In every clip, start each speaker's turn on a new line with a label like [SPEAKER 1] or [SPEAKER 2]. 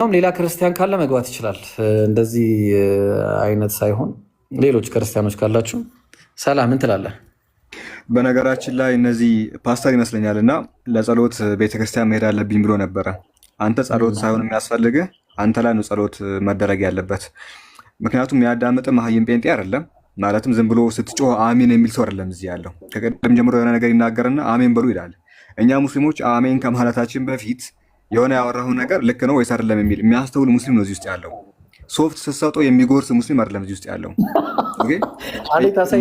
[SPEAKER 1] ሌላ ክርስቲያን ካለ መግባት ይችላል። እንደዚህ አይነት ሳይሆን ሌሎች ክርስቲያኖች ካላችሁ ሰላም ምን ትላለህ?
[SPEAKER 2] በነገራችን ላይ እነዚህ ፓስተር ይመስለኛል እና ለጸሎት ቤተክርስቲያን መሄድ አለብኝ ብሎ ነበረ። አንተ ጸሎት ሳይሆን የሚያስፈልግህ አንተ ላይ ነው ጸሎት መደረግ ያለበት። ምክንያቱም ያዳምጥ መሀይም ጴንጤ አይደለም። ማለትም ዝም ብሎ ስትጮህ አሜን የሚል ሰው አይደለም። እዚህ ያለው ከቀደም ጀምሮ የሆነ ነገር ይናገርና አሜን በሉ ይላል። እኛ ሙስሊሞች አሜን ከማለታችን በፊት የሆነ ያወራው ነገር ልክ ነው ወይስ አይደለም የሚል የሚያስተውል ሙስሊም ነው እዚህ ውስጥ ያለው። ሶፍት ስትሰጠው የሚጎርስ ሙስሊም አይደለም እዚህ ውስጥ ያለው። ኦኬ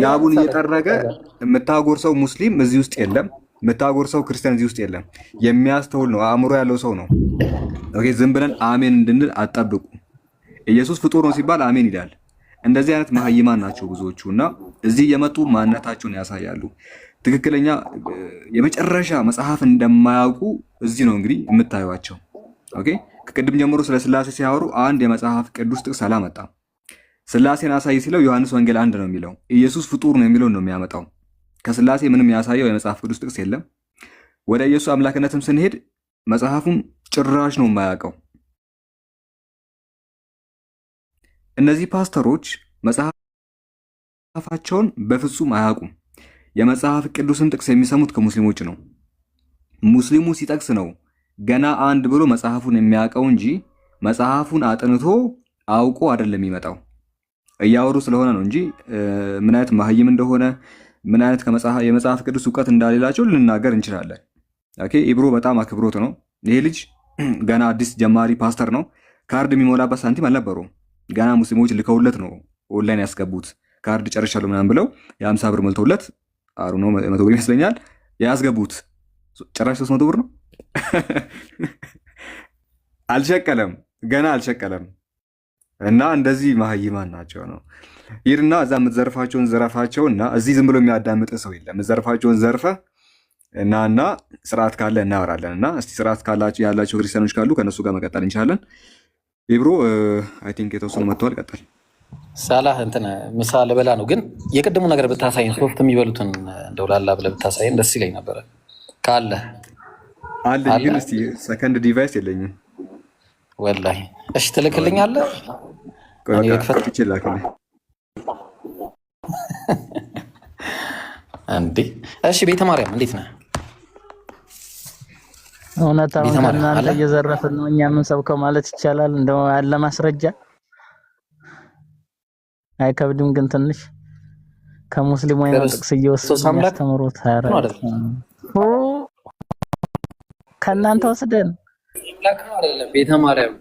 [SPEAKER 2] ላቡን እየጠረገ የምታጎርሰው ሙስሊም እዚህ ውስጥ የለም። የምታጎርሰው ክርስቲያን እዚህ ውስጥ የለም። የሚያስተውል ነው፣ አእምሮ ያለው ሰው ነው። ኦኬ ዝም ብለን አሜን እንድንል አጠብቁ። ኢየሱስ ፍጡር ነው ሲባል አሜን ይላል። እንደዚህ አይነት መሀይማን ናቸው ብዙዎቹ እና እዚህ የመጡ ማንነታቸውን ያሳያሉ። ትክክለኛ የመጨረሻ መጽሐፍ እንደማያውቁ እዚህ ነው እንግዲህ የምታዩቸው። ኦኬ ከቅድም ጀምሮ ስለ ስላሴ ሲያወሩ አንድ የመጽሐፍ ቅዱስ ጥቅስ አላመጣ። ስላሴን አሳይ ሲለው ዮሐንስ ወንጌል 1 ነው የሚለው። ኢየሱስ ፍጡር ነው የሚለው ነው የሚያመጣው። ከስላሴ ምንም ያሳየው የመጽሐፍ ቅዱስ ጥቅስ የለም። ወደ ኢየሱስ አምላክነትም ስንሄድ መጽሐፉን ጭራሽ ነው የማያውቀው። እነዚህ ፓስተሮች መጽሐፋቸውን በፍጹም አያውቁም። የመጽሐፍ ቅዱስን ጥቅስ የሚሰሙት ከሙስሊሞች ነው። ሙስሊሙ ሲጠቅስ ነው ገና አንድ ብሎ መጽሐፉን የሚያውቀው እንጂ መጽሐፉን አጥንቶ አውቆ አይደለም የሚመጣው። እያወሩ ስለሆነ ነው እንጂ ምን አይነት መሀይም እንደሆነ ምን አይነት የመጽሐፍ ቅዱስ እውቀት እንዳሌላቸው ልናገር እንችላለን። ኦኬ ኢብሮ በጣም አክብሮት ነው። ይሄ ልጅ ገና አዲስ ጀማሪ ፓስተር ነው። ካርድ የሚሞላበት ሳንቲም አልነበረውም። ገና ሙስሊሞች ልከውለት ነው ኦንላይን ያስገቡት። ካርድ ጨርሻለሁ ምናምን ብለው የ50 ብር ሞልተውለት አሩ ነው 100 ብር ይመስለኛል ያስገቡት። ጭራሽ 300 ብር ነው። አልሸቀለም፣ ገና አልሸቀለም። እና እንደዚህ መሀይማን ናቸው ነው ይርና እዛ የምትዘርፋቸውን ዘረፋቸው እና እዚህ ዝም ብሎ የሚያዳምጥ ሰው የለም። የምትዘርፋቸውን ዘርፈ እና ስርዓት ካለ እናወራለን። እና እስቲ ስርዓት ካላችሁ ያላቸው ክርስቲያኖች ካሉ ከነሱ ጋር መቀጠል እንችላለን። ኢብሮ አይ ቲንክ የተወሰኑ መጥተዋል። ቀጠል
[SPEAKER 1] ሳላህ እንትን ምሳ ልበላ ነው፣ ግን የቅድሙ ነገር ብታሳይን ሶፍት የሚበሉትን እንደው ላላ ብለህ ብታሳይን ደስ ይለኝ ነበረ። ካለ
[SPEAKER 2] አለ ግን እስቲ ሰከንድ ዲቫይስ የለኝም
[SPEAKER 1] ወላሂ። እሺ ትልክልኛለህ? እኔ ልክፈት
[SPEAKER 2] ይችላል
[SPEAKER 1] እንዴ? እሺ ቤተ ማርያም እንዴት ነህ?
[SPEAKER 3] እውነታውን ከእናንተ እየዘረፍን ነው እኛ የምንሰብከው ማለት ይቻላል። እንደው ያለ ማስረጃ አይከብድም። ግን ትንሽ ከሙስሊሙ ጥቅስ እየወሰድን ያስተምሩት ከእናንተ ወስደን
[SPEAKER 1] ቤተ ማርያም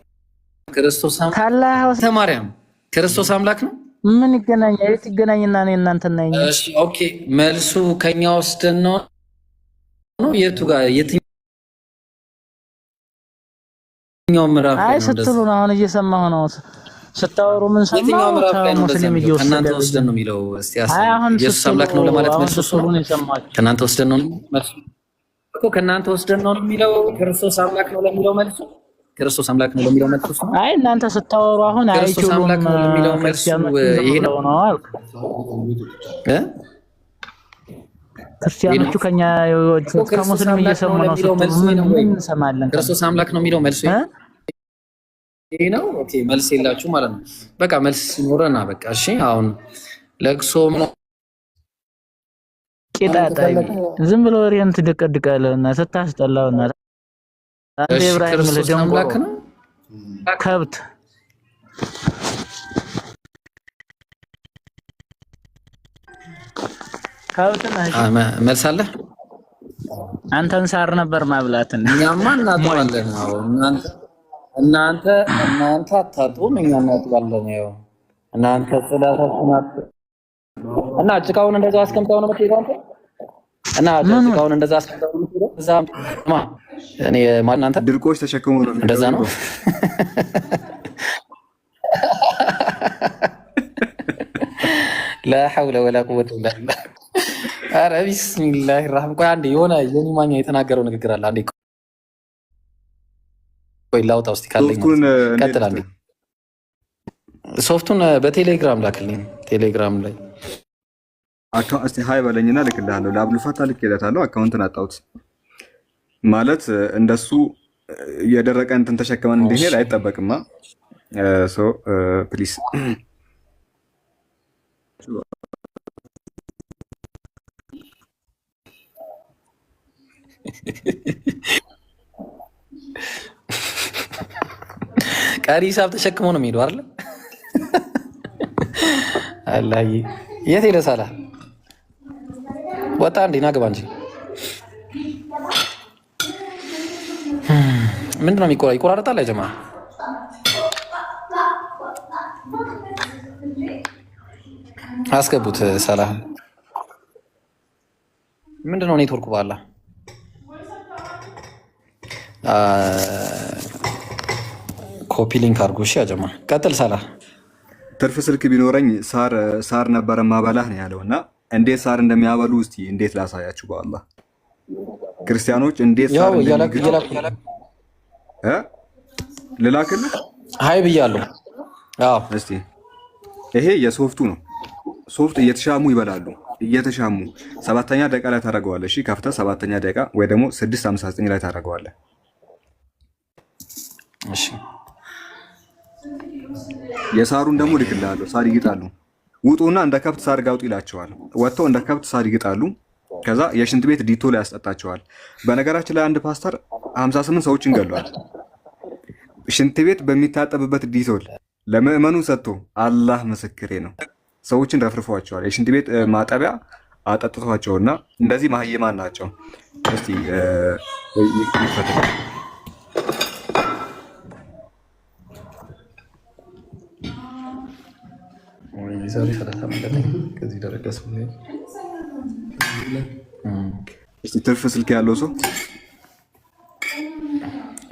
[SPEAKER 1] ክርስቶስ አምላክ ነው።
[SPEAKER 3] ምን ይገናኛል? የት ይገናኝና ነው እናንተና እኛ?
[SPEAKER 1] እሺ ኦኬ መልሱ ከኛ ወስደን ነው የቱ ጋር የትኛው ምዕራፍ
[SPEAKER 3] አይ ስትሉ ነው አሁን እየሰማሁ ነው ስታወሩ ምን ሰማሁ?
[SPEAKER 1] የትኛው ምዕራፍ ላይ ነው ከእናንተ ወስደን ነው የሚለው? እስቲ ኢየሱስ አምላክ ነው ለማለት መልሱ ከእናንተ ወስደን ነው መልሱ እኮ ከእናንተ ወስደን ነው የሚለው። ክርስቶስ አምላክ ነው ለሚለው መልሱ ክርስቶስ አምላክ ነው ለሚለው መልሱ ነው።
[SPEAKER 3] አይ እናንተ ስታወሩ አሁን
[SPEAKER 1] ክርስቶስ አምላክ ነው ለሚለው መልሱ ይሄ ነው
[SPEAKER 3] አልኩ። ክርስቲያኖቹ ከኛ ከሙስሊም እየሰሙ ነው ምን እንሰማለን?
[SPEAKER 1] ክርስቶስ አምላክ ነው የሚለው መልሱ ይሄ ነው። ኦኬ መልስ የላችሁ ማለት ነው። በቃ መልስ ሲኖረና በቃ እሺ። አሁን ለቅሶ
[SPEAKER 3] ቂጣጣይ ዝም ብሎ ወሬን ትደቀድቃለህና ስታስጠላውና አንተ ኢብራሂም ለደም
[SPEAKER 1] አምላክ ነው
[SPEAKER 3] ከብት
[SPEAKER 1] መልስ አለ።
[SPEAKER 3] አንተን ሳር ነበር ማብላትን
[SPEAKER 1] እኛማ እናጥባለን። አዎ እናንተ አታጥቡም፣ እኛ እናጥባለን። ያው እናንተ ጽዳታችሁን እና ጭቃውን እንደዛ አስቀምጠው ነው የምትሄደው አንተ እና ጭቃውን እንደዛ አስቀምጠው ነው የምትሄደው። እዛ እኔ ማን አንተ
[SPEAKER 2] ድርቆሽ ተሸክሞ ነው
[SPEAKER 1] እንደዛ ነው። ላ ሐውለ ወላ ቁወተ ኢላ ቢላህ። ኧረ ቢስሚላሂ ረህማን። ቆይ አንዴ የሆነ የኔ ማኛ የተናገረው ንግግር አለ። አንዴ ቆይ ላውጣው እስቲ ካለኝ ቀጥል። አንዴ ሶፍቱን በቴሌግራም ላክልኝ። ቴሌግራም ላይ
[SPEAKER 2] እስቲ ሀይ በለኝና ልክልሃለሁ። ለአብዱልፈታ ልክለታለሁ። አካውንትን አጣሁት ማለት እንደሱ የደረቀ እንትን ተሸክመን እንድንሄድ አይጠበቅማ። ሶ ፕሊስ
[SPEAKER 1] ቀሪ ሂሳብ ተሸክመው ነው የሚሄዱ አይደል? አላህ የት ሄደ ሳላ? ወጣ እንዴ? ና ግባ እንጂ። ምንድን ነው ይቆራረጣል? ጀማ አስገቡት። ሳላ ምንድን ነው ኔትወርኩ ባላ ኮፒ ሊንክ አድርጎ። እሺ አጀማ ቀጥል። ሳላ
[SPEAKER 2] ትርፍ ስልክ ቢኖረኝ ሳር ነበረ ማበላህ ነው ያለው። እና እንዴት ሳር እንደሚያበሉ እስቲ እንዴት ላሳያችሁ። በአላህ ክርስቲያኖች እንዴት ሳር ልላክልህ?
[SPEAKER 1] ሀይ ብያለሁ። አዎ
[SPEAKER 2] እስቲ ይሄ የሶፍቱ ነው። ሶፍት እየተሻሙ ይበላሉ። እየተሻሙ 7ኛ ደቂቃ ላይ ታደርገዋለህ። እሺ ከፍተህ 7ኛ ደቂቃ ወይ ደግሞ 6:59 ላይ ታደርገዋለህ።
[SPEAKER 1] እሺ
[SPEAKER 2] የሳሩን ደግሞ ልክልሃለሁ። ሳር ይግጣሉ። ውጡና እንደ ከብት ሳር ጋውጡ ይላቸዋል። ወጥተው እንደ ከብት ሳር ይግጣሉ። ከዛ የሽንት ቤት ዲቶል ያስጠጣቸዋል። በነገራችን ላይ አንድ ፓስተር 58 ሰዎችን ገሏል። ሽንት ቤት በሚታጠብበት ዲቶል ለምዕመኑ ሰጥቶ አላህ ምስክሬ ነው። ሰዎችን ረፍርፏቸዋል። የሽንት ቤት ማጠቢያ አጠጥቷቸውና እንደዚህ ማህየማን ናቸው። እስቲ ይፈተል
[SPEAKER 1] ዛሬ ሰላሳ መለጠኝ ከዚህ ደረጃ
[SPEAKER 2] እስቲ ትርፍ ስልክ ያለው ሰው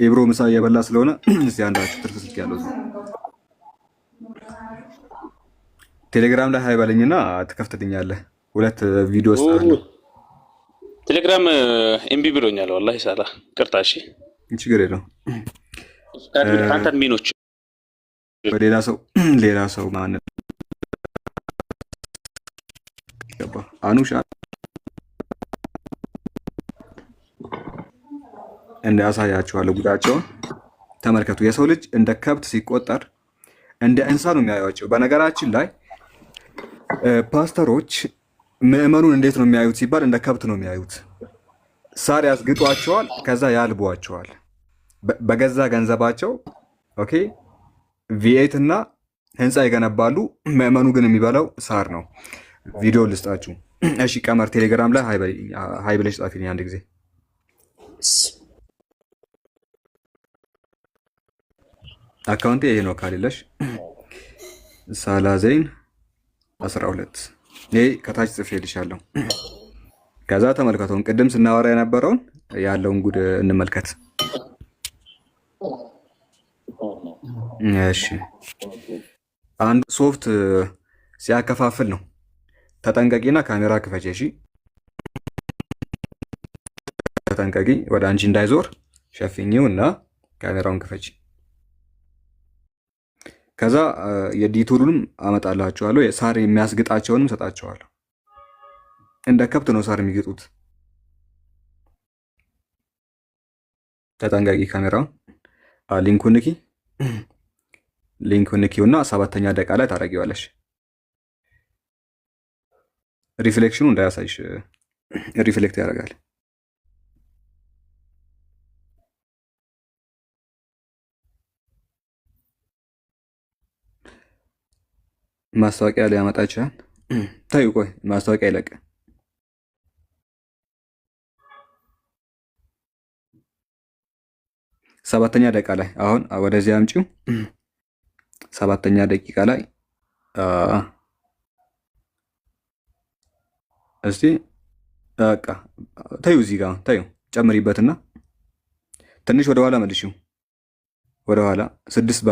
[SPEAKER 2] ኢብሮ ምሳ እየበላ ስለሆነ እስቲ አንዳችሁ ትርፍ ስልክ ያለው ሰው ቴሌግራም ላይ ሃይባለኝና ትከፍትልኛለህ። 2 ቪዲዮ አለ።
[SPEAKER 4] ቴሌግራም ኤምቢ ብሎኛል። ወላሂ ሳላ ቅርታ። እሺ
[SPEAKER 2] ችግር የለውም።
[SPEAKER 4] አንተን ሚኖች
[SPEAKER 2] ሌላ ሰው ማን ገባ? አኑሻ እንደ አሳያችኋለሁ። ጉዳቸውን ተመልከቱ። የሰው ልጅ እንደ ከብት ሲቆጠር እንደ እንስሳ ነው የሚያዩዋቸው። በነገራችን ላይ ፓስተሮች ምዕመኑን እንዴት ነው የሚያዩት ሲባል እንደ ከብት ነው የሚያዩት። ሳር ያስግጧቸዋል፣ ከዛ ያልቧቸዋል በገዛ ገንዘባቸው። ኦኬ ቪኤት እና ህንፃ ይገነባሉ። ምዕመኑ ግን የሚበላው ሳር ነው። ቪዲዮ ልስጣችሁ። እሺ ቀመር ቴሌግራም ላይ ሃይ ብለሽ ጻፊልኝ አንድ ጊዜ። አካውንቴ ይሄ ነው ካሌለሽ ሳላዘይን 12 ይሄ ከታች ጽፌልሻለሁ። ከዛ ተመልከተውን ቅድም ስናወራ የነበረውን ያለውን ጉድ እንመልከት። እሺ አንድ ሶፍት ሲያከፋፍል ነው። ተጠንቀቂና ካሜራ ክፈች። እሺ ተጠንቀቂ፣ ወደ አንቺ እንዳይዞር ሸፍኚው እና ካሜራውን ክፈች። ከዛ የዲቶሉንም አመጣላችኋለሁ። ሳር የሚያስግጣቸውንም ሰጣቸዋለሁ። እንደ ከብት ነው ሳር የሚግጡት። ተጠንቀቂ። ካሜራውን ሊንኩን ንኪውና 7ኛ ደቂቃ ላይ ታደርጊዋለሽ። ሪፍሌክሽኑ እንዳያሳይሽ፣ ሪፍሌክት ያደርጋል። ማስታወቂያ ሊያመጣ ይችላል። ታዩ ቆይ ማስታወቂያ ይለቅ። ሰባተኛ ደቂቃ ላይ አሁን ወደዚህ አምጪው። 7ኛ ደቂቃ ላይ እስቲ በቃ ታዩ፣ እዚህ ጋር ታዩ። ጨምሪበትና ትንሽ ወደ ኋላ መልሺው፣ ወደ ኋላ 6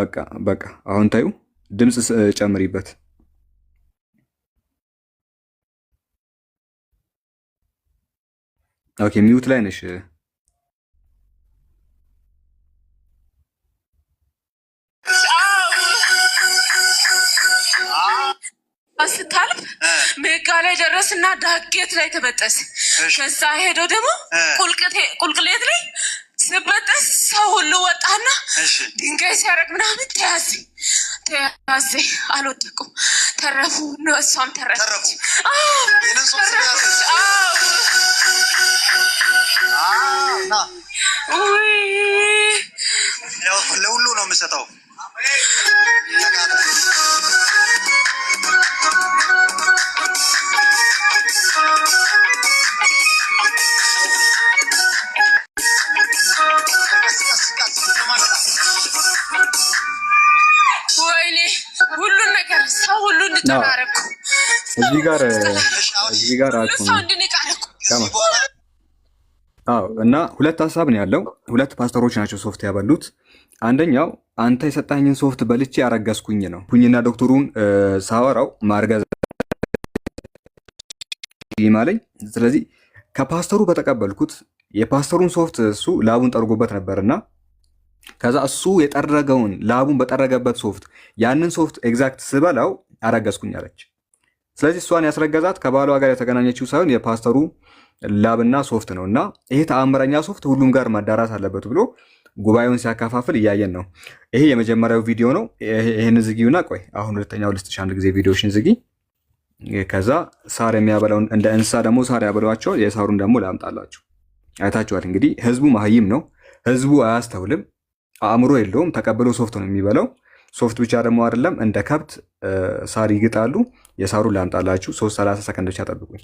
[SPEAKER 2] በቃ አሁን ታዩ። ድምፅ ጨምሪበት። ኦኬ ሚውት ላይ ነሽ።
[SPEAKER 5] ስታልፍ ሜጋ ላይ ደረስና ዳጌት ላይ ተበጠስ። ከዛ ሄዶ ደግሞ ቁልቅሌት ላይ ስበጥስ ሰው ሁሉ ወጣና ድንጋይ ሲያደርግ ምናምን ተያዘ። አልወደቁም፣ ተረፉ። እሷም ተረፈች።
[SPEAKER 6] ለሁሉ ነው የምሰጠው።
[SPEAKER 5] ወይኔ ሁሉን ነገር ሰው ሁሉ እንድትናረኩ
[SPEAKER 2] እዚህ ጋር እና ሁለት ሀሳብ ነው ያለው። ሁለት ፓስተሮች ናቸው ሶፍት ያበሉት። አንደኛው አንተ የሰጣኝን ሶፍት በልቼ ያረገዝኩኝ ነው ኩኝና ዶክተሩን ሳወራው ማርገዝ ይማለኝ። ስለዚህ ከፓስተሩ በተቀበልኩት የፓስተሩን ሶፍት እሱ ላቡን ጠርጎበት ነበርና ከዛ እሱ የጠረገውን ላቡን በጠረገበት ሶፍት ያንን ሶፍት ኤግዛክት ስበላው አረገዝኩኝ አለች። ስለዚህ እሷን ያስረገዛት ከባሏ ጋር የተገናኘችው ሳይሆን የፓስተሩ ላብና ሶፍት ነውና ይሄ ተአምረኛ ሶፍት ሁሉም ጋር መዳራት አለበት ብሎ ጉባኤውን ሲያካፋፍል እያየን ነው። ይሄ የመጀመሪያው ቪዲዮ ነው። ይሄን ዝጊውና ቆይ አሁን ሁለተኛው ልስጥሽ አንድ ጊዜ ቪዲዮሽን ዝጊ። ከዛ ሳር የሚያበላውን እንደ እንስሳ ደግሞ ሳር ያበሏቸው፣ የሳሩን ደግሞ ላምጣላችሁ። አይታችኋል እንግዲህ ህዝቡ መሀይም ነው። ህዝቡ አያስተውልም፣ አእምሮ የለውም። ተቀብሎ ሶፍት ነው የሚበላው። ሶፍት ብቻ ደግሞ አይደለም እንደ ከብት ሳር ይግጣሉ። የሳሩን ላምጣላችሁ። 30 ሰከንድ ብቻ ጠብቁኝ።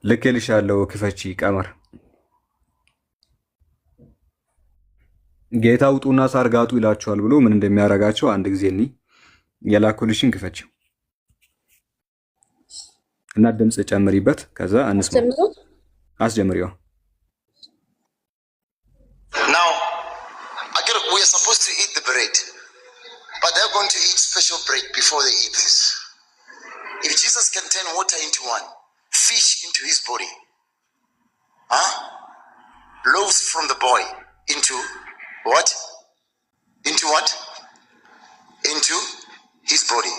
[SPEAKER 2] ልኬልሻለሁ፣ ክፈቺ ቀመር። ጌታ ውጡና ሳር ጋጡ ይላቸዋል ብሎ ምን እንደሚያረጋቸው አንድ ጊዜ እኒ የላኩልሽን ክፈቺው እና ድምጽ ጨምሪበት። ከዛ እንስማ። አስጀምሪው።
[SPEAKER 6] Now, we are supposed to eat the bread, but they're going to eat special bread before they eat this. If Jesus can turn water into wine, fish into his body, loaves from the boy into what? Into what? Into his body.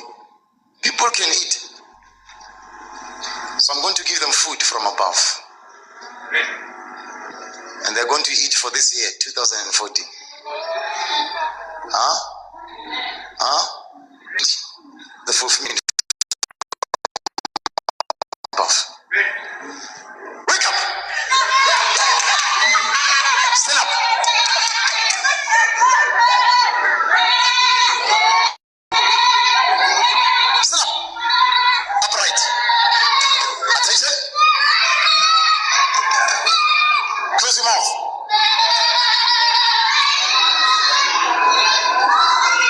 [SPEAKER 6] People can eat. So I'm going to give them food from above. And they're going to eat for this year, 2014. The fulfillment above. Wake up! Stand up! Stand up! Upright. Attention. Close your mouth.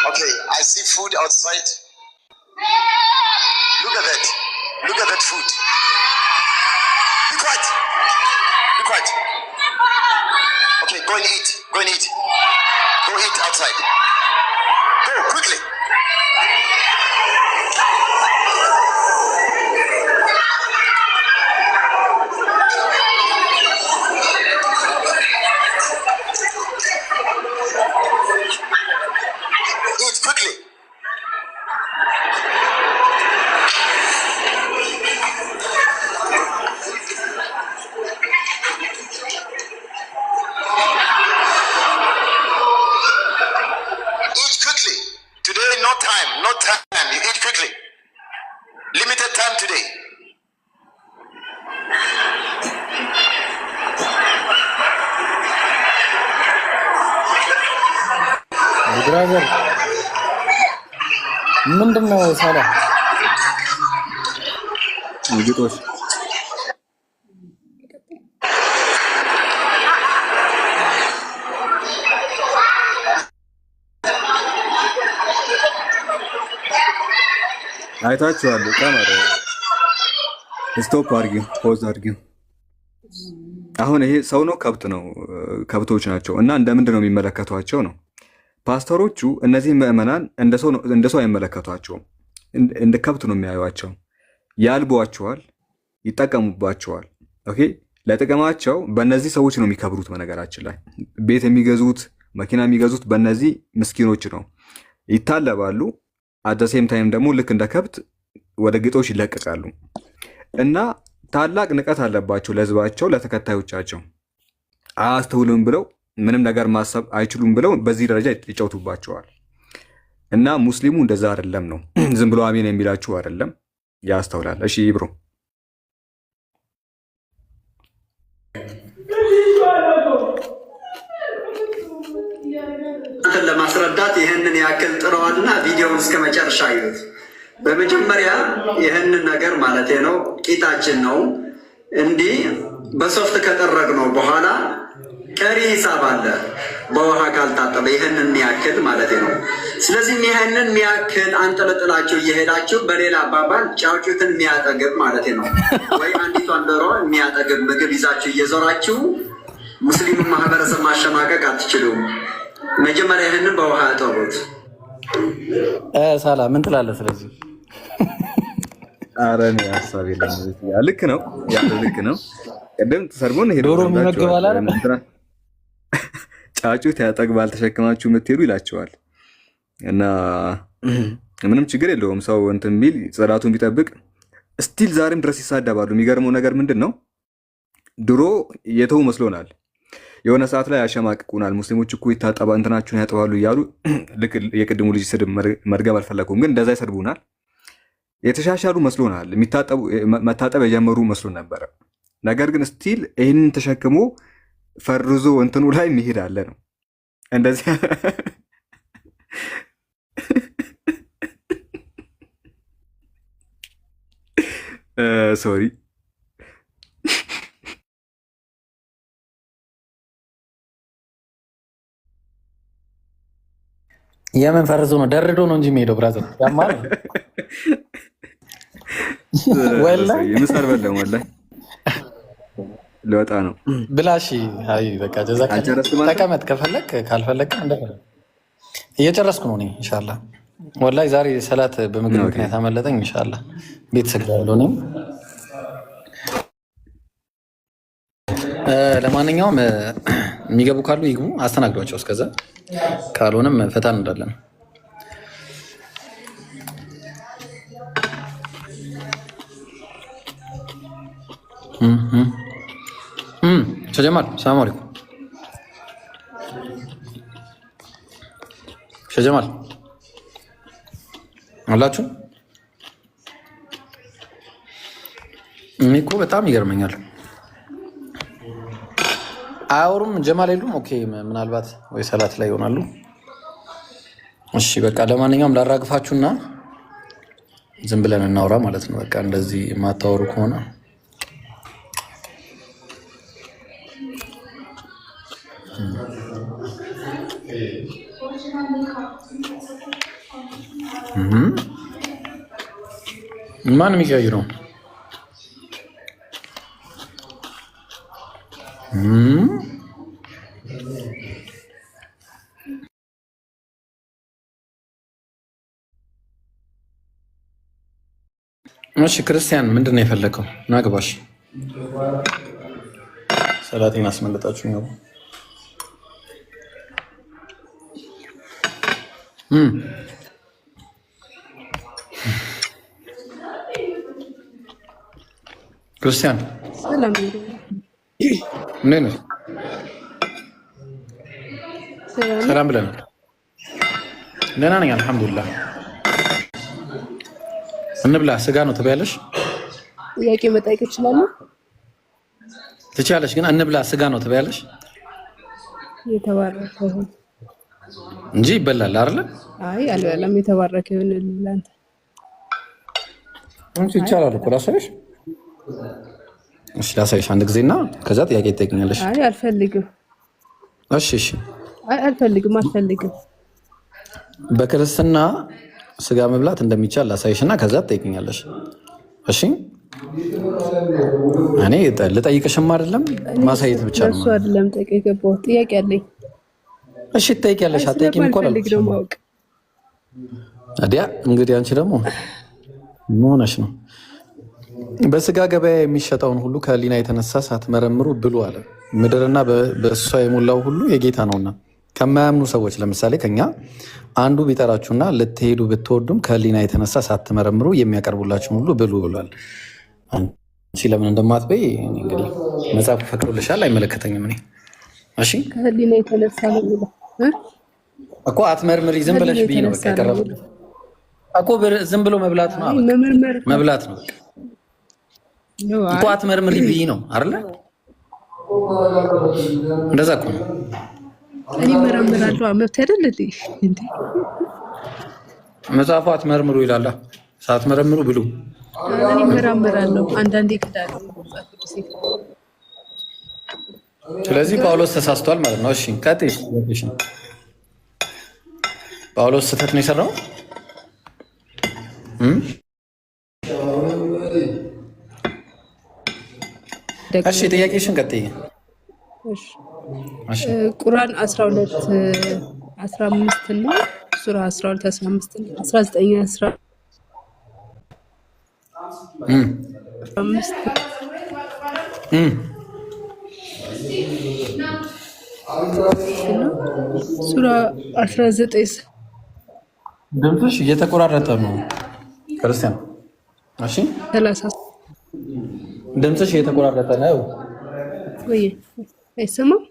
[SPEAKER 6] Okay, I see food outside. Look at that. Look at that food. Be quiet. Be quiet. Okay, go and eat. Go and eat. Go eat outside. Go, quickly. Eat quickly. Eat quickly. Today, no time. No time. You eat quickly. Limited time today.
[SPEAKER 1] ብራዘር ምንድነው ሳላ
[SPEAKER 2] ግጦሽ አይታችኋል። ካሜራ ስቶፕ አድርጊው፣ ፖዝ አድርጊው። አሁን ይሄ ሰው ነው ከብት ነው? ከብቶች ናቸው እና እንደምንድን ነው የሚመለከቷቸው ነው? ፓስተሮቹ እነዚህ ምዕመናን እንደ ሰው አይመለከቷቸውም፣ እንደ ከብት ነው የሚያዩዋቸው። ያልቧቸዋል፣ ይጠቀሙባቸዋል። ኦኬ፣ ለጥቅማቸው በእነዚህ ሰዎች ነው የሚከብሩት። በነገራችን ላይ ቤት የሚገዙት መኪና የሚገዙት በእነዚህ ምስኪኖች ነው። ይታለባሉ። አደሴም ታይም ደግሞ ልክ እንደ ከብት ወደ ግጦሽ ይለቀቃሉ እና ታላቅ ንቀት አለባቸው ለህዝባቸው፣ ለተከታዮቻቸው። አያስተውሉም ብለው ምንም ነገር ማሰብ አይችሉም ብለው በዚህ ደረጃ ይጫውቱባቸዋል። እና ሙስሊሙ እንደዛ አይደለም ነው። ዝም ብሎ አሜን የሚላችሁ አይደለም፣ ያስተውላል። እሺ ብሮ
[SPEAKER 7] ለማስረዳት ይህንን ያክል ጥረዋልና ቪዲዮውን እስከ መጨረሻ ይዩት። በመጀመሪያ ይህንን ነገር ማለት ነው ቂጣችን ነው እንዲህ በሶፍት ከጠረግነው በኋላ ቀሪ ሂሳብ አለ በውሃ ካልታጠበ ይህንን የሚያክል ማለት ነው። ስለዚህ ይህንን የሚያክል አንጠለጥላችሁ እየሄዳችሁ በሌላ አባባል ጫጩትን የሚያጠግብ ማለት ነው ወይ አንዲቷን ዶሮ የሚያጠግብ ምግብ ይዛችሁ እየዞራችሁ ሙስሊሙ ማህበረሰብ ማሸማቀቅ አትችሉም። መጀመሪያ ይህንን በውሃ ያጠሩት።
[SPEAKER 1] ሳላ ምን ትላለህ? ስለዚህ
[SPEAKER 2] ኧረ እኔ ሀሳብ የለም። ልክ ነው ያለው ልክ ነው። ቅድም ተሰርቦን ሄዶ
[SPEAKER 1] ዶሮ የሚመግባል አይደል?
[SPEAKER 2] ጫጩት ያጠግባል ተሸክማችሁ የምትሄዱ ይላቸዋል። እና ምንም ችግር የለውም ሰው እንትን ቢል ጽዳቱን ቢጠብቅ። ስቲል ዛሬም ድረስ ይሳደባሉ። የሚገርመው ነገር ምንድን ነው? ድሮ የተው መስሎናል። የሆነ ሰዓት ላይ ያሸማቅቁናል። ሙስሊሞች እኮ ይታጠባ እንትናችሁን ያጠባሉ እያሉ ልክ የቅድሙ ልጅ ስድብ መድገም አልፈለኩም፣ ግን እንደዛ ይሰድቡናል። የተሻሻሉ መስሎናል። መታጠብ የጀመሩ መስሎን ነበረ። ነገር ግን ስቲል ይህንን ተሸክሞ ፈርዞ እንትኑ ላይ መሄድ አለ ነው እንደዚህ ሶሪ
[SPEAKER 1] የምን ፈርዞ ነው? ደርዶ ነው እንጂ የሚሄደው ብራዘር ያማል። ወላሂ
[SPEAKER 2] የምሳር በለም ወላሂ ለወጣ ነው
[SPEAKER 1] ብላሽ። አይ በቃ ጀዛክ ተቀመጥ፣ ከፈለክ ካልፈለክ እንደፈለክ። እየጨረስኩ ነው እኔ ኢንሻአላህ። ወላሂ ዛሬ ሰላት በምግብ ምክንያት አመለጠኝ። ኢንሻአላህ ቤት ሰግዳለሁ እኔም። ለማንኛውም የሚገቡ ካሉ ይግቡ፣ አስተናግዷቸው። እስከዛ ካልሆነም ፈታን እንዳለን ሸጀማል። ሰላም አለይኩም ሸጀማል አላችሁ። እኔ እኮ በጣም ይገርመኛል። አያወሩም ጀማል የሉም። ኦኬ ምናልባት ወይ ሰላት ላይ ይሆናሉ። እሺ በቃ ለማንኛውም ላራግፋችሁና ዝም ብለን እናውራ ማለት ነው። በቃ እንደዚህ የማታወሩ ከሆነ ማን የሚቀያዩ ነው? እሺ ክርስቲያን ምንድን ነው የፈለከው? ናግባሽ ሰላቴን አስመለጣችሁ ነው። ክርስቲያን
[SPEAKER 8] ሰላም
[SPEAKER 1] እንዴት ነህ? ሰላም ብለናል። ደህና ነኝ አልሐምዱሊላህ። እንብላ። ስጋ ነው ትበያለሽ?
[SPEAKER 8] ጥያቄ መጠየቅ እችላለሁ?
[SPEAKER 1] ትችያለሽ፣ ግን እንብላ። ስጋ ነው ትበያለሽ?
[SPEAKER 8] የተባረከ ይሁን
[SPEAKER 1] እንጂ ይበላል አይደለ?
[SPEAKER 8] አይ አልበላም። የተባረከ ይሁን ለአንተ
[SPEAKER 1] እንጂ ይቻላል እኮ። ላሳይሽ? እሺ ላሳይሽ አንድ ጊዜና ከዛ ጥያቄ ትጠይቂኛለሽ።
[SPEAKER 8] አይ አልፈልግም።
[SPEAKER 1] እሺ እሺ።
[SPEAKER 8] አይ አልፈልግም። አልፈልግም።
[SPEAKER 1] በክርስትና ስጋ መብላት እንደሚቻል ላሳይሽና ከዛ ትጠይቅኛለሽ። እሺ እኔ ልጠይቅሽም አይደለም ማሳየት ብቻ ነው።
[SPEAKER 8] እሱ አይደለም ጠይቅ የገባው ጥያቄ አለኝ።
[SPEAKER 1] እሺ ትጠይቂያለሽ። አትጠይቂም እኮ ነው አዲያ። እንግዲህ አንቺ ደግሞ ምን ሆነሽ ነው? በስጋ ገበያ የሚሸጠውን ሁሉ ከህሊና የተነሳ ሳትመረምሩ ብሉ አለ። ምድርና በእሷ የሞላው ሁሉ የጌታ ነውና። ከማያምኑ ሰዎች ለምሳሌ ከኛ አንዱ ቢጠራችሁና ልትሄዱ ብትወዱም ከህሊና የተነሳ ሳትመረምሩ የሚያቀርቡላችሁን ሁሉ ብሉ ብሏል። አንቺ ለምን እንደማትበይ እንግዲህ መጽሐፉ ፈቅዶልሻል፣ አይመለከተኝም እኔ። እሺ
[SPEAKER 8] ከህሊና የተነሳ ነው
[SPEAKER 1] እኮ አትመርምሪ፣ ዝም ብለሽ ብይ ነው በቃ ያቀረበው እኮ። ዝም ብሎ መብላት ነው መብላት ነው እኮ። አትመርምሪ ብይ ነው አይደለ? እንደዛ እኮ ነው።
[SPEAKER 8] እኔ መረምራለሁ መብት አይደል እንዴ?
[SPEAKER 1] መጽሐፉ አትመርምሩ ይላል። ሳትመረምሩ ብሉ።
[SPEAKER 8] እኔ መረምራለሁ አንዳንዴ ክዳሉ።
[SPEAKER 1] ስለዚህ ጳውሎስ ተሳስቷል ማለት ነው። እሺ ቀጥይ። ጳውሎስ ስህተት ነው የሰራው። እሺ ጥያቄሽን ቀጥይ።
[SPEAKER 8] ቁርአን 12 15 እና ሱራ 12 15 እና 19 15 ሱራ 19
[SPEAKER 1] ድምፅሽ እየተቆራረጠ ነው ክርስቲያን። እሺ
[SPEAKER 8] 30
[SPEAKER 1] ድምፅሽ እየተቆራረጠ ነው
[SPEAKER 8] ወይ? አይሰማም?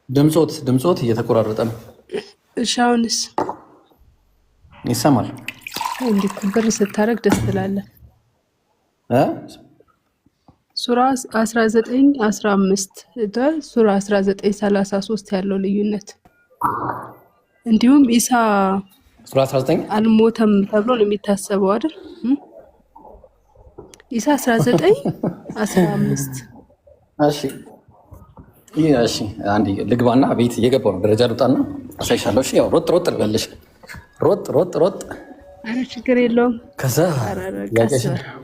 [SPEAKER 1] ድምፆት እየተቆራረጠ ነው።
[SPEAKER 8] እሺ አሁንስ
[SPEAKER 1] ይሰማል?
[SPEAKER 8] እንዴ ክብር ስታረግ ደስ ትላለህ። ሱራ 19 15 ሱራ 19 33 ያለው ልዩነት እንዲሁም ኢሳ
[SPEAKER 1] ሱራ 19
[SPEAKER 8] አልሞተም ተብሎ ነው የሚታሰበው አይደል? ኢሳ 19 15 እሺ አንዴ ልግባና ቤት እየገባሁ ነው። ደረጃ ልውጣና አሳይሻለሁ። እሺ ያው ሮጥ ልበልሽ። ሮጥ አረ ችግር የለውም።
[SPEAKER 1] ከዛ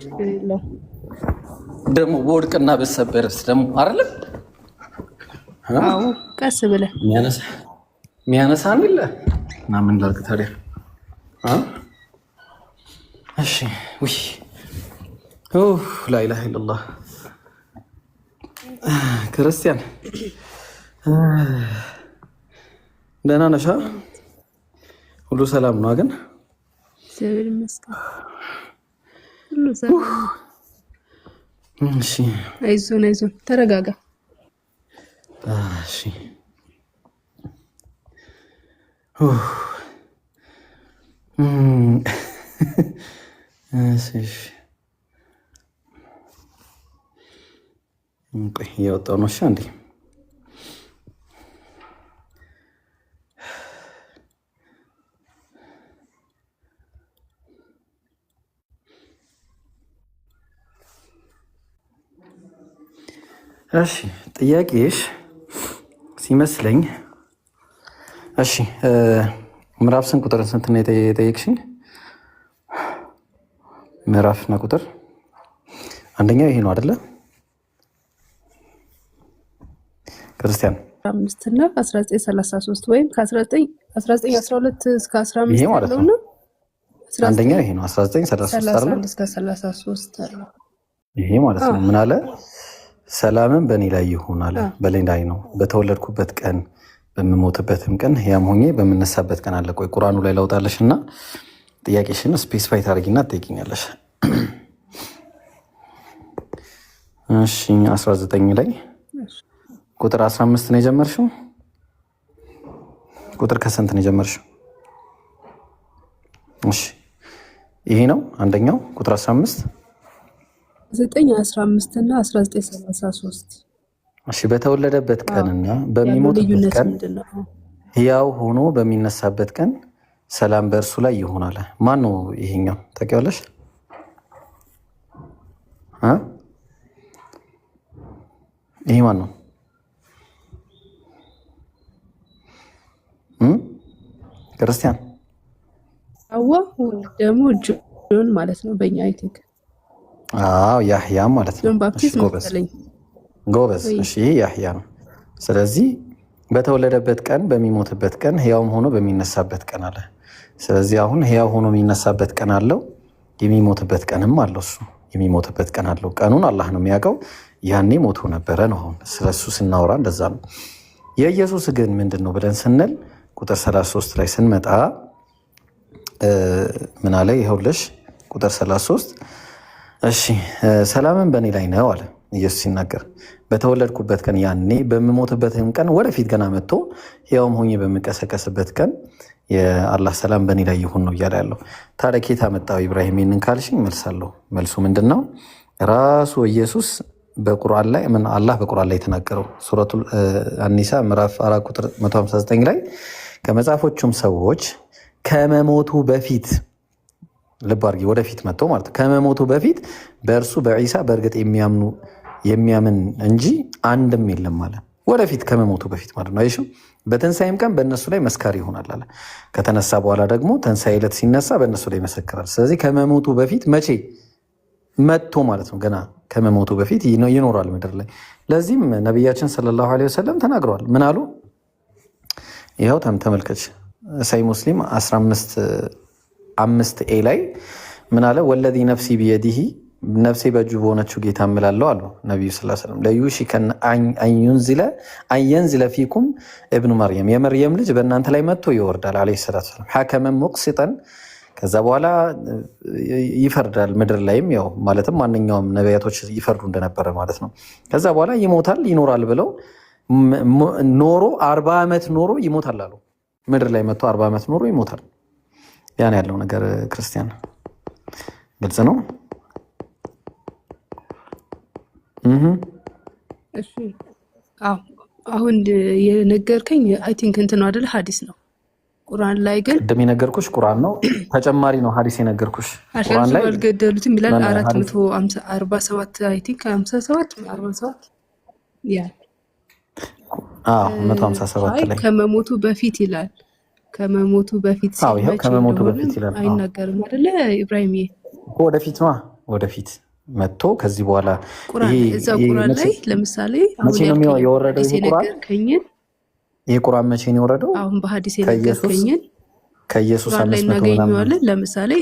[SPEAKER 8] ችግር የለውም።
[SPEAKER 1] ደግሞ በወድቅና በሰበርስ ደግሞ አይደለም?
[SPEAKER 8] አዎ ቀስ ብለህ
[SPEAKER 1] የሚያነሳን የለ እና ምን ላድርግ ታዲያ? እሺ ውይ ላኢላሃ ኢለላህ ክርስቲያን ደህና ነሽ? ሁሉ ሰላም ነው? ግን
[SPEAKER 8] እግዚአብሔር ይመስገን ሁሉ ሰላም።
[SPEAKER 1] እሺ
[SPEAKER 8] አይዞን ተረጋጋ።
[SPEAKER 1] እሺ እሺ እያወጣሁ ነው። እሺ አንዴ እሺ ጥያቄሽ ሲመስለኝ እሺ ምዕራፍ ስንት ቁጥር ስንት ነው የጠየቅሽኝ? ምዕራፍና ቁጥር አንደኛው ይሄ ነው አይደለ? ክርስቲያን
[SPEAKER 8] 5 እና 1933 ወይም ከ1912 እስከ 15
[SPEAKER 1] ይሄ ማለት
[SPEAKER 8] ያለው
[SPEAKER 1] ነው። አንደኛው ይሄ ነው 1933 አይደል?
[SPEAKER 8] እስከ 33 አለው።
[SPEAKER 1] ይሄ ማለት ነው። ምን አለ? ሰላምን በእኔ ላይ ይሁን አለ። በላይ ላይ ነው። በተወለድኩበት ቀን በምሞትበትም ቀን ያም ሆኜ በምነሳበት ቀን አለ። ቆይ ቁርአኑ ላይ ላውጣለሽ እና ጥያቄሽን ስፔሲፋይ ታደርጊና ትጠይቂኛለሽ። እሺ 19 ላይ ቁጥር 15 ነው የጀመርሽው? ቁጥር ከስንት ነው የጀመርሽው? እሺ ይሄ ነው አንደኛው ቁጥር 15
[SPEAKER 8] 9:15 እና 1933
[SPEAKER 1] እሺ በተወለደበት ቀንና በሚሞትበት ቀን ሕያው ሆኖ በሚነሳበት ቀን ሰላም በእርሱ ላይ ይሆናል። ማን ነው ይሄኛው? ታውቂዋለሽ? ይሄ ማን ነው? ክርስቲያን
[SPEAKER 8] አዎ
[SPEAKER 9] ሐዋ ደግሞ ጆን ማለት ነው በእኛ አይ ቲንክ
[SPEAKER 8] ያህያ ማለት ነው።
[SPEAKER 9] ጆን ባፕቲስት መሰለኝ።
[SPEAKER 8] ጎበዝ። እሺ ያህያ ነው። ስለዚህ በተወለደበት ቀን፣ በሚሞትበት ቀን፣ ሕያውም ሆኖ በሚነሳበት ቀን አለ። ስለዚህ አሁን ሕያው ሆኖ የሚነሳበት ቀን አለው፣ የሚሞትበት ቀንም አለው። እሱ የሚሞትበት ቀን አለው። ቀኑን አላህ ነው የሚያውቀው። ያኔ ሞቶ ነበረ ነው። አሁን ስለሱ ስናወራ እንደዛ ነው። የኢየሱስ ግን ምንድን ነው ብለን ስንል ቁጥር 33 ላይ ስንመጣ ምን አለ? ይኸውልሽ ቁጥር 33 እሺ ሰላምን በእኔ ላይ ነው አለ ኢየሱስ ሲናገር። በተወለድኩበት ቀን ያኔ በምሞትበትም ቀን ወደፊት ገና መጥቶ ሕያውም ሆኜ በምቀሰቀስበት ቀን የአላህ ሰላም በእኔ ላይ ይሁን ነው እያለ ያለው። ታዲያ ኬታ መጣው ኢብራሂም ይህንን ካልሽኝ መልሳለሁ። መልሱ ምንድን ነው? ራሱ ኢየሱስ በቁርአን ላይ አላህ በቁርአን ላይ የተናገረው ሱረቱ አኒሳ ምዕራፍ 4 ቁጥር 159 ላይ ከመጽሐፎቹም ሰዎች ከመሞቱ በፊት ልብ አድርጊ፣ ወደፊት መጥቶ ማለት ነው። ከመሞቱ በፊት በእርሱ በዒሳ በእርግጥ የሚያምን እንጂ አንድም የለም አለ። ወደፊት ከመሞቱ በፊት ማለት ነው። አይሽም በትንሣኤም ቀን በእነሱ ላይ መስካሪ ይሆናል አለ። ከተነሳ በኋላ ደግሞ ትንሣኤ ዕለት ሲነሳ በእነሱ ላይ ይመሰክራል። ስለዚህ ከመሞቱ በፊት መቼ መጥቶ ማለት ነው። ገና ከመሞቱ በፊት ይኖራል ምድር ላይ። ለዚህም ነቢያችን ሰለላሁ ዐለይሂ ወሰለም ተናግረዋል። ምን አሉ? ይኸው ተመልከች፣ ሳይ ሙስሊም 15 ላይ ምን አለ? ወለዚ ነፍሲ ቢየዲሂ ነፍሴ በእጁ በሆነችው ጌታ እምላለሁ አሉ ነቢዩ ሰለላሁ ዐለይሂ ወሰለም። ለዩሺከን አንየንዝለ ፊኩም እብኑ መርየም የመርየም ልጅ በእናንተ ላይ መጥቶ ይወርዳል ዐለይሂ ሰላቱ ወሰላም ሐከመን ሙቅሲጠን ከዛ በኋላ ይፈርዳል ምድር ላይም፣ ያው ማለትም ማንኛውም ነቢያቶች ይፈርዱ እንደነበረ ማለት ነው። ከዛ በኋላ ይሞታል ይኖራል ብለው ኖሮ 40 ዓመት ኖሮ ይሞታል አሉ። ምድር ላይ መጥቶ 40 ዓመት ኖሮ ይሞታል። ያን ያለው ነገር ክርስቲያን ግልጽ ነው።
[SPEAKER 9] እሺ አሁን የነገርከኝ አይ ቲንክ እንትን ነው አይደል? ሐዲስ ነው። ቁርአን ላይ ግን
[SPEAKER 8] ቅድም የነገርኩሽ ቁርአን ነው፣ ተጨማሪ ነው ሐዲስ የነገርኩሽ። ቁርአን ላይ
[SPEAKER 9] አልገደሉትም ይላል 447 አይ ቲንክ 57 47 ያ
[SPEAKER 8] 157 ላይ
[SPEAKER 9] ከመሞቱ በፊት ይላል። ከመሞቱ በፊት
[SPEAKER 8] ይሄው ከመሞቱ በፊት ይላል።
[SPEAKER 9] አይናገርም አይደለ? ኢብራሂም
[SPEAKER 8] ወደፊት ነው ወደፊት መጥቶ ከዚህ በኋላ
[SPEAKER 9] እዛ ቁርአን ላይ ለምሳሌ
[SPEAKER 8] መቼ ነው የወረደው? ይሄ ቁርአን መቼ ነው የወረደው?
[SPEAKER 9] አሁን በሐዲስ የነገርከኝን
[SPEAKER 8] ከኢየሱስ 500
[SPEAKER 9] እናገኘዋለን። ለምሳሌ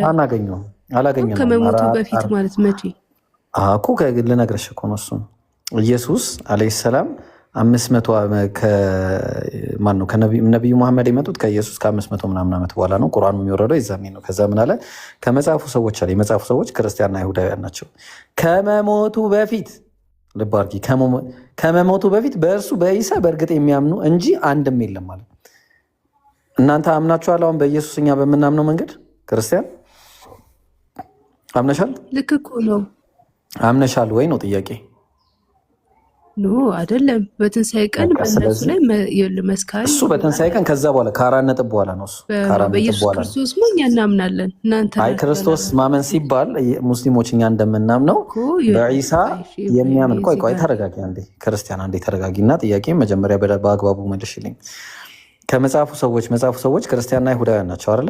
[SPEAKER 8] አላገኘነውም።
[SPEAKER 9] ከመሞቱ በፊት ማለት መቼ
[SPEAKER 8] እኮ ልነግርሽ እኮ ነው። እሱ ኢየሱስ አለይሂ ሰላም 500 ማን ነው ከነቢዩ መሐመድ የመጡት ከኢየሱስ ከ500 ምናምን ዓመት በኋላ ነው። ቁርአኑ የሚወረደው የዛኔ ነው። ከዛ ምን አለ? ከመጽሐፉ ሰዎች አለ። የመጽሐፉ ሰዎች ክርስቲያንና አይሁዳውያን ናቸው። ከመሞቱ በፊት ልብ አድርጊ፣ ከመሞቱ በፊት በእርሱ በኢሳ በእርግጥ የሚያምኑ እንጂ አንድም የለም ማለት። እናንተ አምናችኋል? አሁን በኢየሱስ እኛ በምናምነው መንገድ ክርስቲያን አምነሻል?
[SPEAKER 9] ልክ እኮ ነው።
[SPEAKER 8] አምነሻል ወይ ነው ጥያቄ።
[SPEAKER 9] ኖ አይደለም። በትንሳኤ ቀን በእነሱ ላይ መስካሪ
[SPEAKER 8] እሱ በትንሳኤ ቀን ከዛ በኋላ ከ4 ነጥብ በኋላ ነው። እሱ
[SPEAKER 9] በኢየሱስ ክርስቶስ እኛ እናምናለን። እናንተ
[SPEAKER 8] አይ ክርስቶስ ማመን ሲባል ሙስሊሞች እኛ እንደምናምነው በኢሳ የሚያምን ቆይ ተረጋጊ አንዴ ክርስቲያን አንዴ ተረጋጊና ጥያቄ መጀመሪያ በአግባቡ መልሽልኝ። ከመጽሐፉ ሰዎች ክርስቲያንና አይሁዳውያን ናቸው አይደል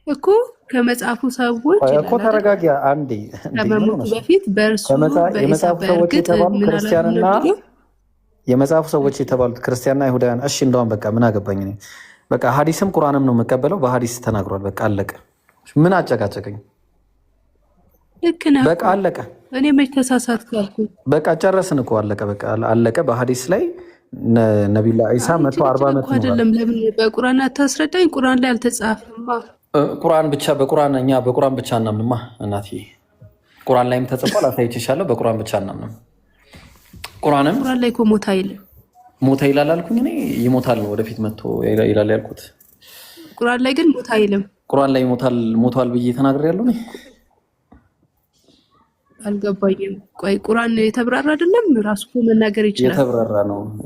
[SPEAKER 9] እኮ? ከመጽሐፉ ሰዎች
[SPEAKER 8] እኮ ተረጋጊ አንዴ።
[SPEAKER 9] ከመሞቱ በፊት በእርሱ
[SPEAKER 8] የመጽሐፉ ሰዎች የተባሉት ክርስቲያንና የመጽሐፉ ሰዎች የተባሉት ክርስቲያንና አይሁዳውያን። እሺ እንደውም በቃ ምን አገባኝ እኔ በቃ ሐዲስም ቁርአንም ነው የምቀበለው። በሐዲስ ተናግሯል። በቃ አለቀ። ምን አጨቃጨቀኝ?
[SPEAKER 9] ልክ ነው
[SPEAKER 8] በቃ አለቀ።
[SPEAKER 9] እኔ መች ተሳሳትኩ አልኩኝ።
[SPEAKER 8] በቃ ጨረስን እኮ አለቀ። በቃ አለቀ። በሐዲስ ላይ ነቢዩላህ ኢሳ 140 ዓመት ነው
[SPEAKER 9] አይደለም? ለምን በቁርአን አታስረዳኝ? ቁርአን ላይ አልተጻፈም።
[SPEAKER 8] ቁርአን ብቻ እኛ በቁርአን ብቻ እናምንማ እናቴ። ቁርአን ላይም ተጽፏል፣ አሳይቼሻለሁ። በቁርአን ብቻ እናምንም። ቁርአን
[SPEAKER 9] ላይ እኮ ሞታ
[SPEAKER 8] ይላል አልኩኝ እኔ። ይሞታል ነው ወደፊት መጥቶ ይላል ያልኩት።
[SPEAKER 9] ቁርአን ላይ ግን ሞታ አይልም።
[SPEAKER 8] ቁርአን ላይ ሞቷል ብዬ ተናግሬያለሁ እኔ።
[SPEAKER 9] አልገባኝም። ቆይ ቁርአን የተብራራ አይደለም? ራሱ እኮ መናገር ይችላል።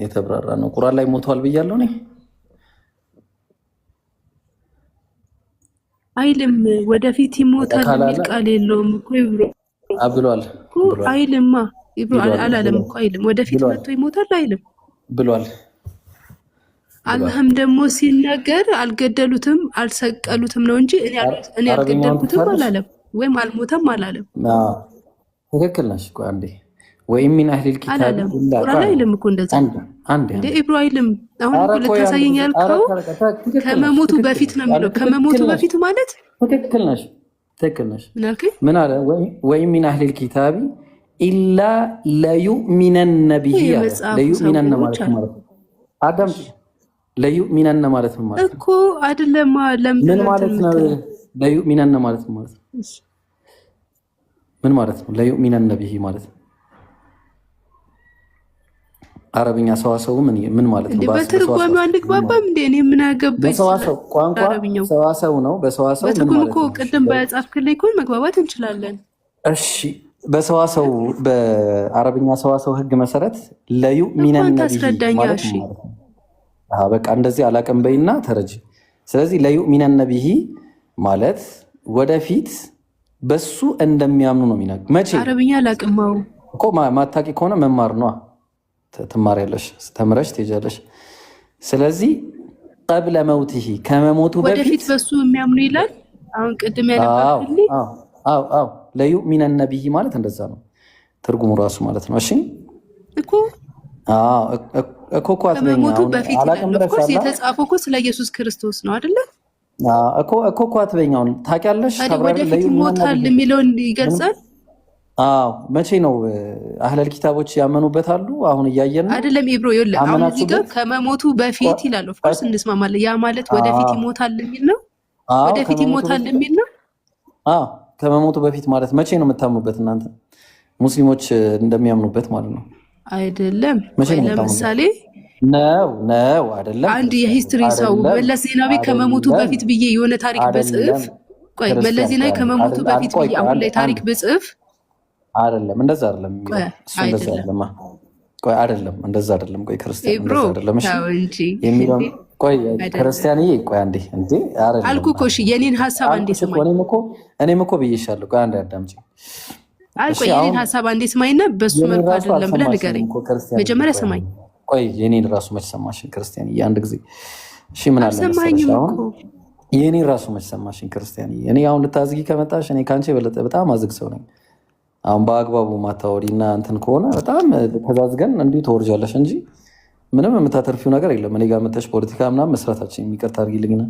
[SPEAKER 8] የተብራራ ነው። ቁርአን ላይ ሞቷል ብያለሁ እኔ
[SPEAKER 9] አይልም። ወደፊት ይሞታል የሚል ቃል የለውም እኮ
[SPEAKER 8] ብሏል።
[SPEAKER 9] አይልማ አላለም እኮ አይልም። ወደፊት መጥቶ ይሞታል አይልም
[SPEAKER 8] ብሏል።
[SPEAKER 9] አላህም ደግሞ ሲናገር አልገደሉትም አልሰቀሉትም ነው እንጂ እኔ አልገደልኩትም አላለም፣ ወይም አልሞተም አላለም።
[SPEAKER 8] ትክክል ነሽ። ቆይ አንዴ ወይም ሚን አህሊል ኪታብ
[SPEAKER 9] ቁርአን አይልም እኮ እንደዛ እንደ ኢብራሂም አሁን እኮ ለታሳየኝ ያልከው ከመሞቱ በፊት ነው የሚለው። ከመሞቱ በፊት ማለት
[SPEAKER 8] ትክክል ነሽ፣ ትክክል ነሽ። ምን አለ? ወይም ሚን አህሊል ኪታብ ኢላ ለዩእሚነነ ቢሂ አለ። ለዩእሚነነ ማለት ነው አዳም ለዩእሚነነ ማለት ነው ማለት
[SPEAKER 9] እኮ አይደለም።
[SPEAKER 8] ምን ማለት ነው ለዩእሚነነ ማለት ነው ማለት ምን ማለት ነው? ለዩእሚነነ ቢሂ ማለት ነው አረብኛ ሰዋሰው ምን ማለት ነው?
[SPEAKER 9] በትርጓሜው አንግባባም እንዴ? እኔ ምን አገባኝ?
[SPEAKER 8] ሰዋሰው ቋንቋ ሰዋሰው ነው። በሰዋሰው ምን ማለት ነው?
[SPEAKER 9] እኮ ቅድም በጻፍክልኝ እኮ መግባባት እንችላለን።
[SPEAKER 8] እሺ በሰዋሰው በአረብኛ ሰዋሰው ህግ መሰረት ለዩእሚነነ ቢሂ ማለት ነው። በቃ እንደዚህ አላቀም በይና ተረጂ። ስለዚህ ለዩእሚነነ ቢሂ ማለት ወደፊት በሱ እንደሚያምኑ ነው የሚናገር። መቼ
[SPEAKER 9] አረብኛ አላቅማው
[SPEAKER 8] እኮ ማታቂ ከሆነ መማር ነው ትማሪያለሽ፣ ተምረሽ ትሄጃለሽ። ስለዚህ ቀብለ መውቲሂ ከመሞቱ በፊት
[SPEAKER 9] ወደፊት በሱ የሚያምኑ ይላል። አሁን ቅድም ያነበብኩልኝ
[SPEAKER 8] ለዩእሚነነ ቢሂ ማለት እንደዛ ነው ትርጉሙ ራሱ ማለት ነው። እሺ እኮ እኮ
[SPEAKER 9] ከመሞቱ በፊት የተጻፈው እኮ ስለ ኢየሱስ ክርስቶስ ነው አይደለ?
[SPEAKER 8] እኮ አትበኛውን ታውቂያለሽ።
[SPEAKER 9] ወደፊት ይሞታል የሚለውን ይገልጻል።
[SPEAKER 8] መቼ ነው አህለል ኪታቦች ያመኑበት አሉ። አሁን እያየን
[SPEAKER 9] አይደለም ኢብሮ ይኸውልህ፣ አሁን እዚህ ጋር ከመሞቱ በፊት ይላል። ኦፍ ኮርስ እንስማማለን። ያ ማለት ወደፊት ይሞታል የሚል ነው። ወደፊት ይሞታል የሚል ነው።
[SPEAKER 8] ከመሞቱ በፊት ማለት መቼ ነው የምታምኑበት እናንተ ሙስሊሞች እንደሚያምኑበት ማለት ነው?
[SPEAKER 9] አይደለም። ለምሳሌ
[SPEAKER 8] ነው አይደለም።
[SPEAKER 9] አንድ የሂስትሪ ሰው መለስ ዜናዊ ከመሞቱ በፊት ብዬ የሆነ ታሪክ ብጽፍ፣ ቆይ መለስ ዜናዊ ከመሞቱ በፊት ብዬ አሁን ላይ ታሪክ ብጽፍ
[SPEAKER 8] አይደለም፣ እንደዛ አይደለም። እሱ እንደዛ አይደለም። ቆይ አይደለም፣ እንደዛ አይደለም። ቆይ ክርስቲያን እንደዛ አይደለም። እሺ የሚለው ቆይ ክርስቲያንዬ፣ ቆይ አንዴ እንዴ አይደለም
[SPEAKER 9] አልኩህ እኮ። እሺ የኔን ሐሳብ አንዴ ስማኝ።
[SPEAKER 8] እኔም እኮ ብዬሻለሁ። ቆይ አንዴ አዳምጪ።
[SPEAKER 9] አይ ቆይ የኔን ሐሳብ አንዴ ስማኝና በሱ መልኩ አይደለም ብለህ ንገረኝ። መጀመሪያ ስማኝ።
[SPEAKER 8] ቆይ የኔን ራሱ መች ሰማሽኝ ክርስቲያንዬ? አንድ ጊዜ እሺ ምን አለ መሰለሽ፣ አሁን የኔን ራሱ መች ሰማሽኝ ክርስቲያንዬ? እኔ አሁን ልታዝጊ ከመጣሽ እኔ ካንቺ የበለጠ በጣም አዝግ ሰው ነኝ። አሁን በአግባቡ ማታወሪ እና እንትን ከሆነ በጣም ተዛዝገን እንዲሁ ተወርጃለሽ እንጂ ምንም የምታተርፊው ነገር የለም። እኔ ጋር መተሽ ፖለቲካ ምናምን መስራታችን የሚቀርታ አድርጊልኝና፣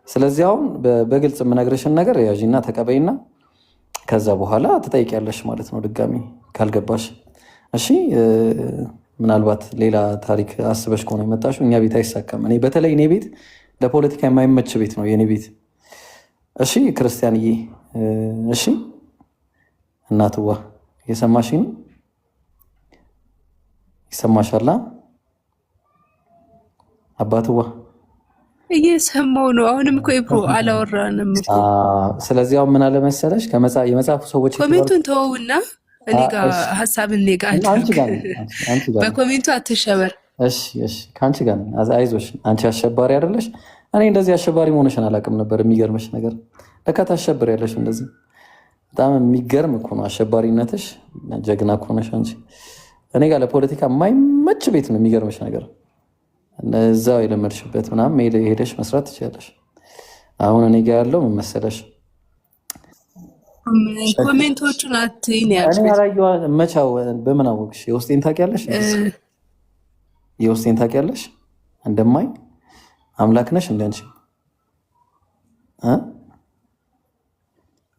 [SPEAKER 8] ስለዚህ አሁን በግልጽ የምነግርሽን ነገር ያዥና ተቀበይና ከዛ በኋላ ትጠይቂያለሽ ማለት ነው ድጋሚ ካልገባሽ። እሺ ምናልባት ሌላ ታሪክ አስበሽ ከሆነ የመጣሽው እኛ ቤት አይሳካም። እኔ በተለይ እኔ ቤት ለፖለቲካ የማይመች ቤት ነው የኔ ቤት። እሺ ክርስቲያንዬ፣ እሺ እናትዋ እየሰማሽኝ ነው? ይሰማሻላ? አባትዋ
[SPEAKER 9] እየሰማው ነው። አሁንም እኮ ኢብሮ አላወራንም እኮ።
[SPEAKER 8] ስለዚህ አሁን ምን አለ መሰለሽ የመጽሐፉ ሰዎች
[SPEAKER 9] ኮሜንቱን ተወውና እኔ ጋር ሀሳብ እኔ ጋር በኮሜንቱ አትሸበር።
[SPEAKER 8] እሺ እሺ፣ ከአንቺ ጋር አይዞሽ። አንቺ አሸባሪ አይደለሽ። እኔ እንደዚህ አሸባሪ መሆንሽን አላውቅም ነበር። የሚገርምሽ ነገር ለካ ታሸብሪያለሽ እንደዚህ። በጣም የሚገርም እኮ ነው አሸባሪነትሽ። ጀግና እኮ ነሽ አንቺ። እኔ ጋር ለፖለቲካ የማይመች ቤት ነው። የሚገርምሽ ነገር እዛው የለመድሽበት ምናምን ሄደሽ መስራት ትችላለሽ። አሁን እኔ ጋር ያለው ምን መሰለሽ፣
[SPEAKER 9] ኮሜንቶቹን አትይኝ ያልሽ
[SPEAKER 8] መቻው በምን አወቅሽ? የውስጤን ታውቂያለሽ፣ የውስጤን ታውቂያለሽ። እንደማይ አምላክ ነሽ እንደ አንቺ።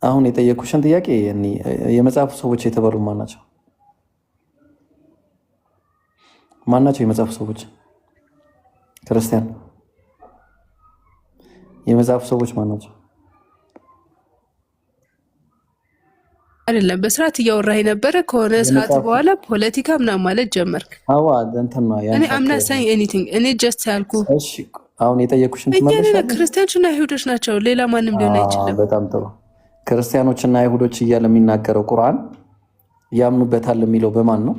[SPEAKER 8] አሁን የጠየኩሽን ጥያቄ የመጽሐፉ ሰዎች የተባሉ ማን ናቸው? ማን ናቸው የመጽሐፉ ሰዎች? ክርስቲያን የመጽሐፉ ሰዎች ማን ናቸው?
[SPEAKER 9] አይደለም በስርዓት እያወራህ የነበረ ከሆነ ሰዓት በኋላ ፖለቲካ ምናምን ማለት ጀመርክ።
[SPEAKER 8] አዎ እንትን ነው
[SPEAKER 9] እኔ አምና ሳይ ኤኒቲንግ እኔ ጀስት ያልኩ።
[SPEAKER 8] እሺ አሁን የጠየኩሽን ትመለሻለሽ።
[SPEAKER 9] ክርስቲያኖችና አይሁዶች ናቸው፣ ሌላ ማንም ሊሆን አይችልም።
[SPEAKER 8] በጣም ጥሩ። ክርስቲያኖችና አይሁዶች እያለ የሚናገረው ቁርአን ያምኑበታል የሚለው በማን ነው?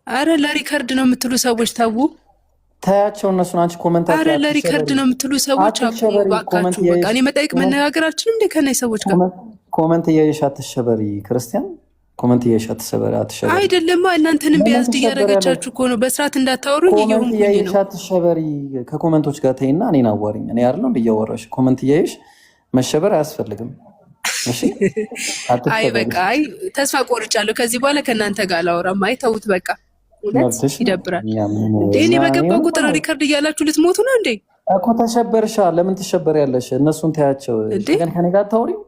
[SPEAKER 9] አረ ለሪከርድ ነው የምትሉ ሰዎች ታው
[SPEAKER 8] ታያቸው እነሱን። አንቺ ኮሜንት
[SPEAKER 9] አረ ለሪከርድ ነው የምትሉ ሰዎች አቁሙ ባካችሁ። በቃ እኔ መጠየቅ መነጋገራችን እንደ ከነይ ሰዎች ጋር
[SPEAKER 8] ኮሜንት እያየሽ አትሸበሪ። ክርስቲያን ኮመንት እያየሽ አትሸበሪ።
[SPEAKER 9] አይደለማ እናንተንም ቢያዝድ እያደረገቻችሁ እኮ ነው። በስርዓት እንዳታወሩኝ እየሆንኩኝ ነው።
[SPEAKER 8] እያየሽ አትሸበሪ። ከኮመንቶች ጋር ተይና እኔን አዋሪኝ። እኔ አይደለም እያወራሽ ኮመንት እያየሽ መሸበር አያስፈልግም። እሺ
[SPEAKER 9] አይ በቃ አይ ተስፋ ቆርጫለሁ። ከዚህ በኋላ ከእናንተ ጋር አላወራም። አይ ተውት በቃ። ይደብራል እንዴ? እኔ በገባ ቁጥር ሪከርድ እያላችሁ ልትሞቱ ነው እንዴ? እኮ
[SPEAKER 8] ተሸበርሻ። ለምን ትሸበሪያለሽ? እነሱን ታያቸው። ግን ከኔ ጋር አታወሪኝ።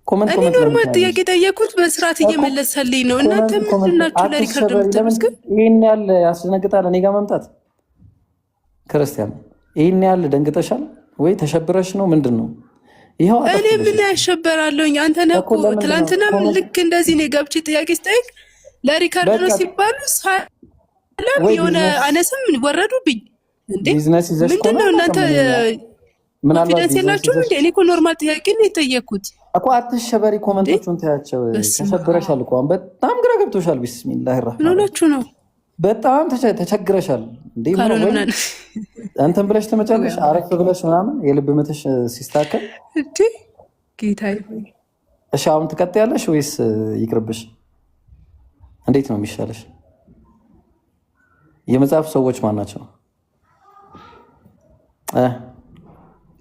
[SPEAKER 9] እኔ ኖርማል ጥያቄ ጠየኩት፣ በስርዓት እየመለሰልኝ ነው። እናንተ ምንድን ናችሁ ለሪከርድ የምትሉት? ግን
[SPEAKER 8] ይህን ያህል ያስደነግጣል እኔ ጋር መምጣት? ክርስቲያን ይህን ያህል ደንግጠሻል ወይ? ተሸብረሽ ነው? ምንድን ነው? ይኸው
[SPEAKER 9] እኔ ምን ያሸበራለሁኝ? አንተ ነህ እኮ ትላንትናም ልክ እንደዚህ ነው ገብቼ ጥያቄ ስጠይቅ ለሪከርድ ነው ሲባሉ ሰላም የሆነ አነስም ወረዱብኝ። እንዴ ምንድን ነው እናንተ ኮንፊደንስ የላችሁም እንዴ? እኔ እኮ ኖርማል ጥያቄ ነው የጠየኩት
[SPEAKER 8] እኮ። አትሸበሪ፣ ኮመንቶቹን ታያቸው። ተሸብረሻል እኮ በጣም ግራ ገብቶሻል። ቢስሚላህ ራህማን
[SPEAKER 9] ምን ሆናችሁ ነው?
[SPEAKER 8] በጣም ተቸግረሻል እንዴ? አንተም ብለሽ ትመጫለሽ አረፍ ብለሽ ምናምን የልብ ምትሽ ሲስተካከል
[SPEAKER 9] እንዴ ጌታዬ።
[SPEAKER 8] እሺ አሁን ትቀጥያለሽ ወይስ ይቅርብሽ? እንዴት ነው የሚሻለሽ? የመጽሐፍ ሰዎች ማን ናቸው?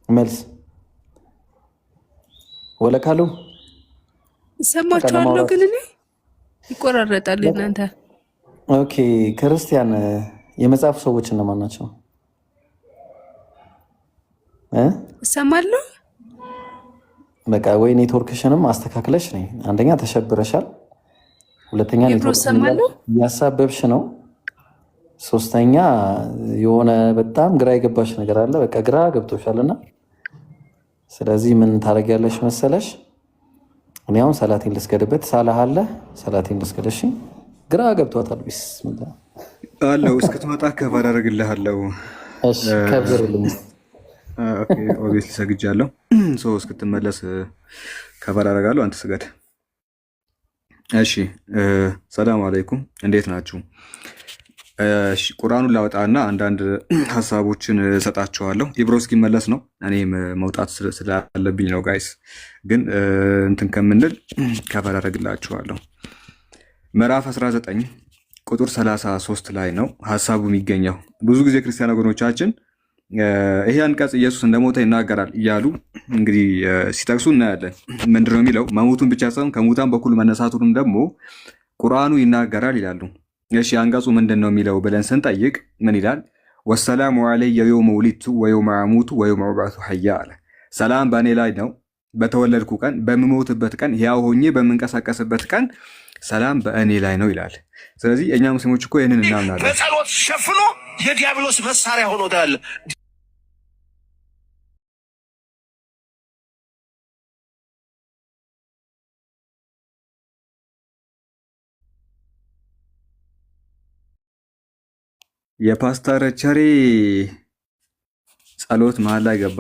[SPEAKER 8] መልስ ወለካሉ
[SPEAKER 9] ሰማችኋለሁ፣ ግን እኔ ይቆራረጣል እናንተ።
[SPEAKER 8] ኦኬ ክርስቲያን የመጽሐፍ ሰዎች እነማን ናቸው?
[SPEAKER 9] እሰማለሁ።
[SPEAKER 8] በቃ ወይ ኔትወርክሽንም አስተካክለሽ ነኝ። አንደኛ ተሸብረሻል፣ ሁለተኛ ኔትወርክ እያሳበብሽ ነው፣ ሶስተኛ የሆነ በጣም ግራ የገባሽ ነገር አለ። በቃ ግራ ገብቶሻልና ስለዚህ ምን ታደርጊያለሽ መሰለሽ? እኔ አሁን ሰላቴን ልስገድበት። ሳላህ አለ ሰላቴን ልስገድሽ። ግራ ገብቷታል። ቢስሚላህ
[SPEAKER 2] አለው እስክትመጣ ከበር አደርግልሃለሁ።
[SPEAKER 8] እሺ ከብርልኝ።
[SPEAKER 2] ኦኬ ኦብቪየስሊ ሰግጃለሁ። ሶ እስክትመለስ ከበር አደርጋለሁ። አንተ ስገድ። እሺ ሰላም አለይኩም፣ እንዴት ናችሁ? እሺ ቁርአኑን ላወጣና አንዳንድ ሀሳቦችን ሰጣችኋለሁ። ኢብሮ እስኪመለስ ነው። እኔም መውጣት ስላለብኝ ነው ጋይስ። ግን እንትን ከምንል ከበር አደርግላችኋለሁ። ምዕራፍ 19 ቁጥር 33 ላይ ነው ሀሳቡ የሚገኘው። ብዙ ጊዜ ክርስቲያን ወገኖቻችን ይሄ አንቀጽ ኢየሱስ እንደሞተ ይናገራል እያሉ እንግዲህ ሲጠቅሱ እናያለን። ምንድነው የሚለው? መሞቱን ብቻ ሳይሆን ከሙታን በኩል መነሳቱንም ደግሞ ቁርአኑ ይናገራል ይላሉ። እሺ አንቀጹ ምንድን ነው የሚለው ብለን ስንጠይቅ ምን ይላል? ወሰላሙ ዐለይየ የውመ ውሊድቱ ወየውመ አሙቱ ወየውመ ኡብዐሱ ሐያ አለ። ሰላም በእኔ ላይ ነው በተወለድኩ ቀን፣ በምሞትበት ቀን፣ ሕያው ሆኜ በምንቀሳቀስበት ቀን ሰላም በእኔ ላይ ነው ይላል። ስለዚህ እኛ ሙስሊሞች እኮ ይህንን እናምናለን።
[SPEAKER 6] በጸሎት ሸፍኖ የዲያብሎስ መሳሪያ ሆኖ ታያለ።
[SPEAKER 2] የፓስተር ቸሬ ጸሎት መሀል ላይ ገባ።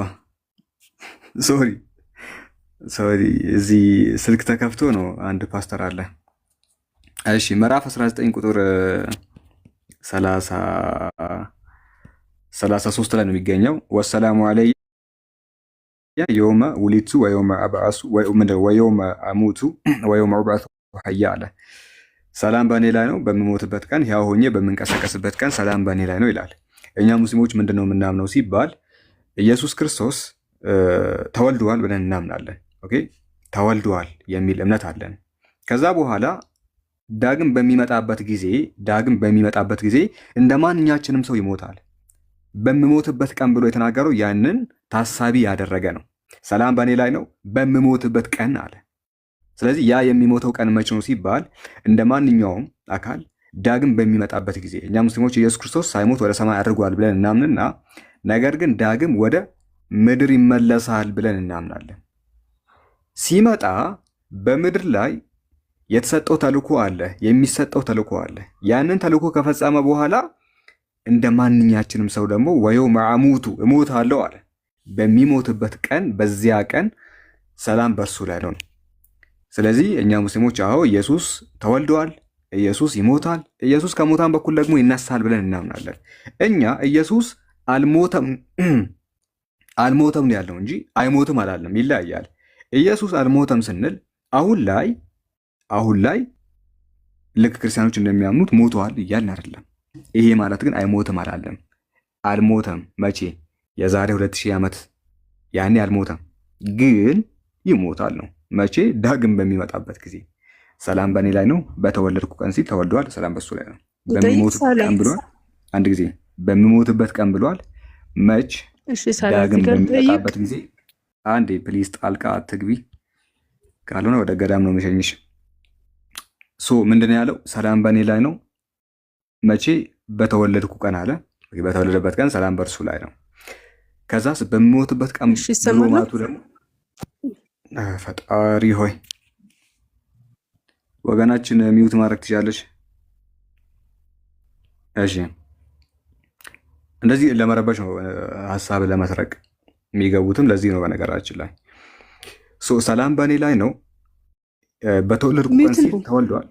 [SPEAKER 2] ሶሪ እዚህ ስልክ ተከፍቶ ነው። አንድ ፓስተር አለ። እሺ ምዕራፍ 19 ቁጥር 33 ላይ ነው የሚገኘው። ወሰላሙ ዐለይየ የውመ ውሊድቱ ወየውመ አብዐሱ ወየውመ አሙቱ ወየውመ ኡብዐሱ ሐያ አለ። ሰላም በእኔ ላይ ነው በምሞትበት ቀን፣ ሕያው ሆኜ በምንቀሳቀስበት ቀን ሰላም በእኔ ላይ ነው ይላል። እኛ ሙስሊሞች ምንድን ነው የምናምነው ሲባል ኢየሱስ ክርስቶስ ተወልደዋል ብለን እናምናለን። ኦኬ ተወልደዋል የሚል እምነት አለን። ከዛ በኋላ ዳግም በሚመጣበት ጊዜ እንደ ማንኛችንም ሰው ይሞታል። በምሞትበት ቀን ብሎ የተናገረው ያንን ታሳቢ ያደረገ ነው። ሰላም በእኔ ላይ ነው በምሞትበት ቀን አለ። ስለዚህ ያ የሚሞተው ቀን መቼ ነው ሲባል እንደ ማንኛውም አካል ዳግም በሚመጣበት ጊዜ። እኛ ሙስሊሞች ኢየሱስ ክርስቶስ ሳይሞት ወደ ሰማይ አድርጓል ብለን እናምንና ነገር ግን ዳግም ወደ ምድር ይመለሳል ብለን እናምናለን። ሲመጣ በምድር ላይ የተሰጠው ተልእኮ አለ፣ የሚሰጠው ተልእኮ አለ። ያንን ተልእኮ ከፈጸመ በኋላ እንደ ማንኛችንም ሰው ደግሞ ወየውመ አሙቱ እሞታለሁ አለ። በሚሞትበት ቀን በዚያ ቀን ሰላም በእርሱ ላይ ነው። ስለዚህ እኛ ሙስሊሞች አዎ ኢየሱስ ተወልደዋል፣ ኢየሱስ ይሞታል፣ ኢየሱስ ከሙታን በኩል ደግሞ ይነሳል ብለን እናምናለን። እኛ ኢየሱስ አልሞተም ነው ያለው እንጂ አይሞትም አላለም። ይለያያል። ኢየሱስ አልሞተም ስንል አሁን ላይ ልክ ክርስቲያኖች እንደሚያምኑት ሞተዋል እያልን አይደለም። ይሄ ማለት ግን አይሞትም አላለም። አልሞተም። መቼ? የዛሬ 2000 ዓመት ያኔ አልሞተም፣ ግን ይሞታል ነው። መቼ? ዳግም በሚመጣበት ጊዜ። ሰላም በእኔ ላይ ነው በተወለድኩ ቀን ሲል ተወልዷል። ሰላም በሱ ላይ ነው። በሚሞትበት ቀን ብሏል። አንድ ጊዜ በሚሞትበት ቀን ብሏል። መች? ዳግም በሚመጣበት ጊዜ። አንዴ ፕሊዝ ጣልቃ አትግቢ፣ ካልሆነ ወደ ገዳም ነው መሸኝሽ። ምንድነው ያለው? ሰላም በእኔ ላይ ነው መቼ? በተወለድኩ ቀን አለ። በተወለደበት ቀን ሰላም በእርሱ ላይ ነው። ከዛስ በሚሞትበት ቀን ብሎ ማለቱ ደግሞ ፈጣሪ ሆይ ወገናችን ሚውት ማድረግ ትችላለች። እሺ እንደዚህ ለመረበሽ ነው፣ ሀሳብ ለመስረቅ የሚገቡትም ለዚህ ነው። በነገራችን ላይ ሰላም በእኔ ላይ ነው በተወለድኩ ቀን ሲል ተወልዷል።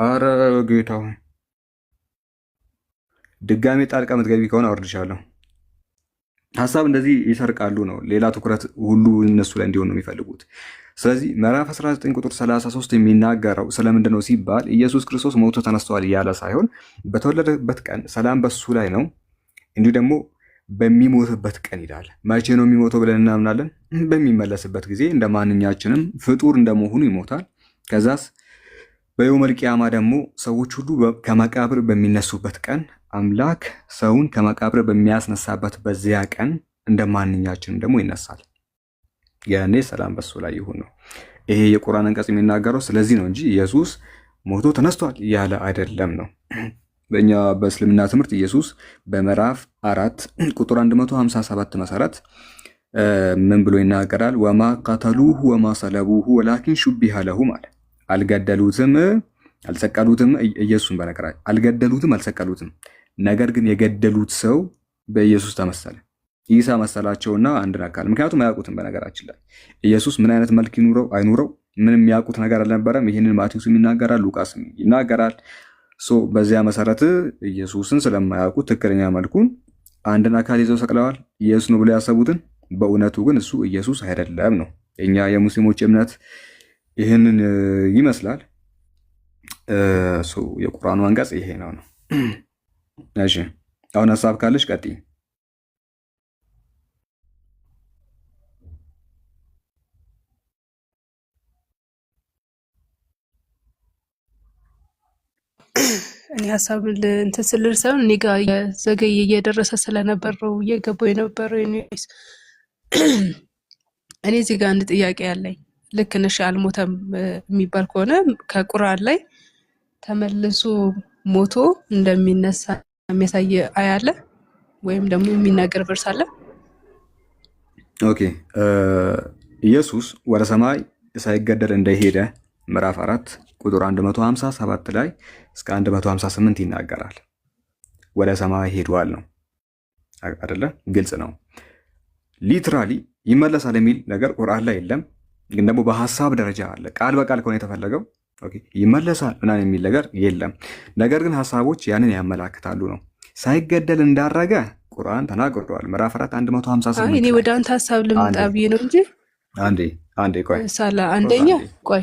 [SPEAKER 2] አረ ጌታ ሆይ ድጋሜ ጣልቃ ምትገቢ ከሆነ አወርድሻለሁ። ሀሳብ እንደዚህ ይሰርቃሉ ነው። ሌላ ትኩረት ሁሉ እነሱ ላይ እንዲሆን ነው የሚፈልጉት። ስለዚህ ምዕራፍ 19 ቁጥር 33 የሚናገረው ስለምንድን ነው ሲባል ኢየሱስ ክርስቶስ ሞቶ ተነስተዋል እያለ ሳይሆን በተወለደበት ቀን ሰላም በሱ ላይ ነው፣ እንዲሁ ደግሞ በሚሞትበት ቀን ይላል። መቼ ነው የሚሞተው ብለን እናምናለን? በሚመለስበት ጊዜ እንደ ማንኛችንም ፍጡር እንደመሆኑ ይሞታል። ከዛስ በየውመል ቂያማ ደግሞ ሰዎች ሁሉ ከመቃብር በሚነሱበት ቀን አምላክ ሰውን ከመቃብር በሚያስነሳበት በዚያ ቀን እንደ ማንኛችንም ደግሞ ይነሳል። ያኔ ሰላም በሱ ላይ ይሁን ነው። ይሄ የቁርአን አንቀጽ የሚናገረው ስለዚህ ነው እንጂ ኢየሱስ ሞቶ ተነስቷል ያለ አይደለም ነው። በእኛ በእስልምና ትምህርት ኢየሱስ በምዕራፍ 4 ቁጥር 157 መሰረት ምን ብሎ ይናገራል? ወማ ቀተሉሁ ወማ ሰለቡሁ ወላኪን ሹቢሃ ለሁ ማለት አልገደሉትም አልሰቀሉትም። ኢየሱስን በነገራችን አልገደሉትም አልሰቀሉትም፣ ነገር ግን የገደሉት ሰው በኢየሱስ ተመሰለ። ኢሳ መሰላቸውና አንድን አካል፣ ምክንያቱም አያውቁትም። በነገራችን ላይ ኢየሱስ ምን አይነት መልክ ይኑረው አይኑረው ምንም የሚያውቁት ነገር አልነበረም። ይህንን ማቴዎስም ይናገራል፣ ሉቃስም ይናገራል። በዚያ መሰረት ኢየሱስን ስለማያውቁት ትክክለኛ መልኩን አንድን አካል ይዘው ሰቅለዋል። ኢየሱስ ነው ብሎ ያሰቡትን፣ በእውነቱ ግን እሱ ኢየሱስ አይደለም ነው። እኛ የሙስሊሞች እምነት ይህንን ይመስላል። የቁርአኑ አንቀጽ ይሄ ነው። እሺ አሁን ሀሳብ ካለሽ ቀጥይ።
[SPEAKER 9] እኔ ሀሳብ እንትን ስልል ሳይሆን እኔ ጋር ዘገየ እየደረሰ ስለነበር ነው እየገባው የነበረው። እኔ እዚህ ጋር አንድ ጥያቄ ያለኝ፣ ልክ ነሽ አልሞተም የሚባል ከሆነ ከቁርአን ላይ ተመልሶ ሞቶ እንደሚነሳ የሚያሳይ አያ አለ ወይም ደግሞ የሚናገር ቨርስ አለ?
[SPEAKER 2] ኦኬ ኢየሱስ ወደ ሰማይ ሳይገደል እንደሄደ ምዕራፍ 4 ቁጥር 157 ላይ እስከ 158 ይናገራል። ወደ ሰማይ ሄዷል ነው አይደለ? ግልጽ ነው። ሊትራሊ ይመለሳል የሚል ነገር ቁርአን ላይ የለም፣ ግን ደግሞ በሐሳብ ደረጃ አለ። ቃል በቃል ከሆነ የተፈለገው ኦኬ ይመለሳል ምናምን የሚል ነገር የለም። ነገር ግን ሐሳቦች ያንን ያመላክታሉ ነው። ሳይገደል እንዳረገ ቁርአን ተናግሯል። ምዕራፍ 4 158
[SPEAKER 9] እኔ ወደ አንተ ሐሳብ ልምጣ ብዬ ነው እንጂ
[SPEAKER 2] አንዴ ቆይ
[SPEAKER 9] ሳላ አንደኛ ቆይ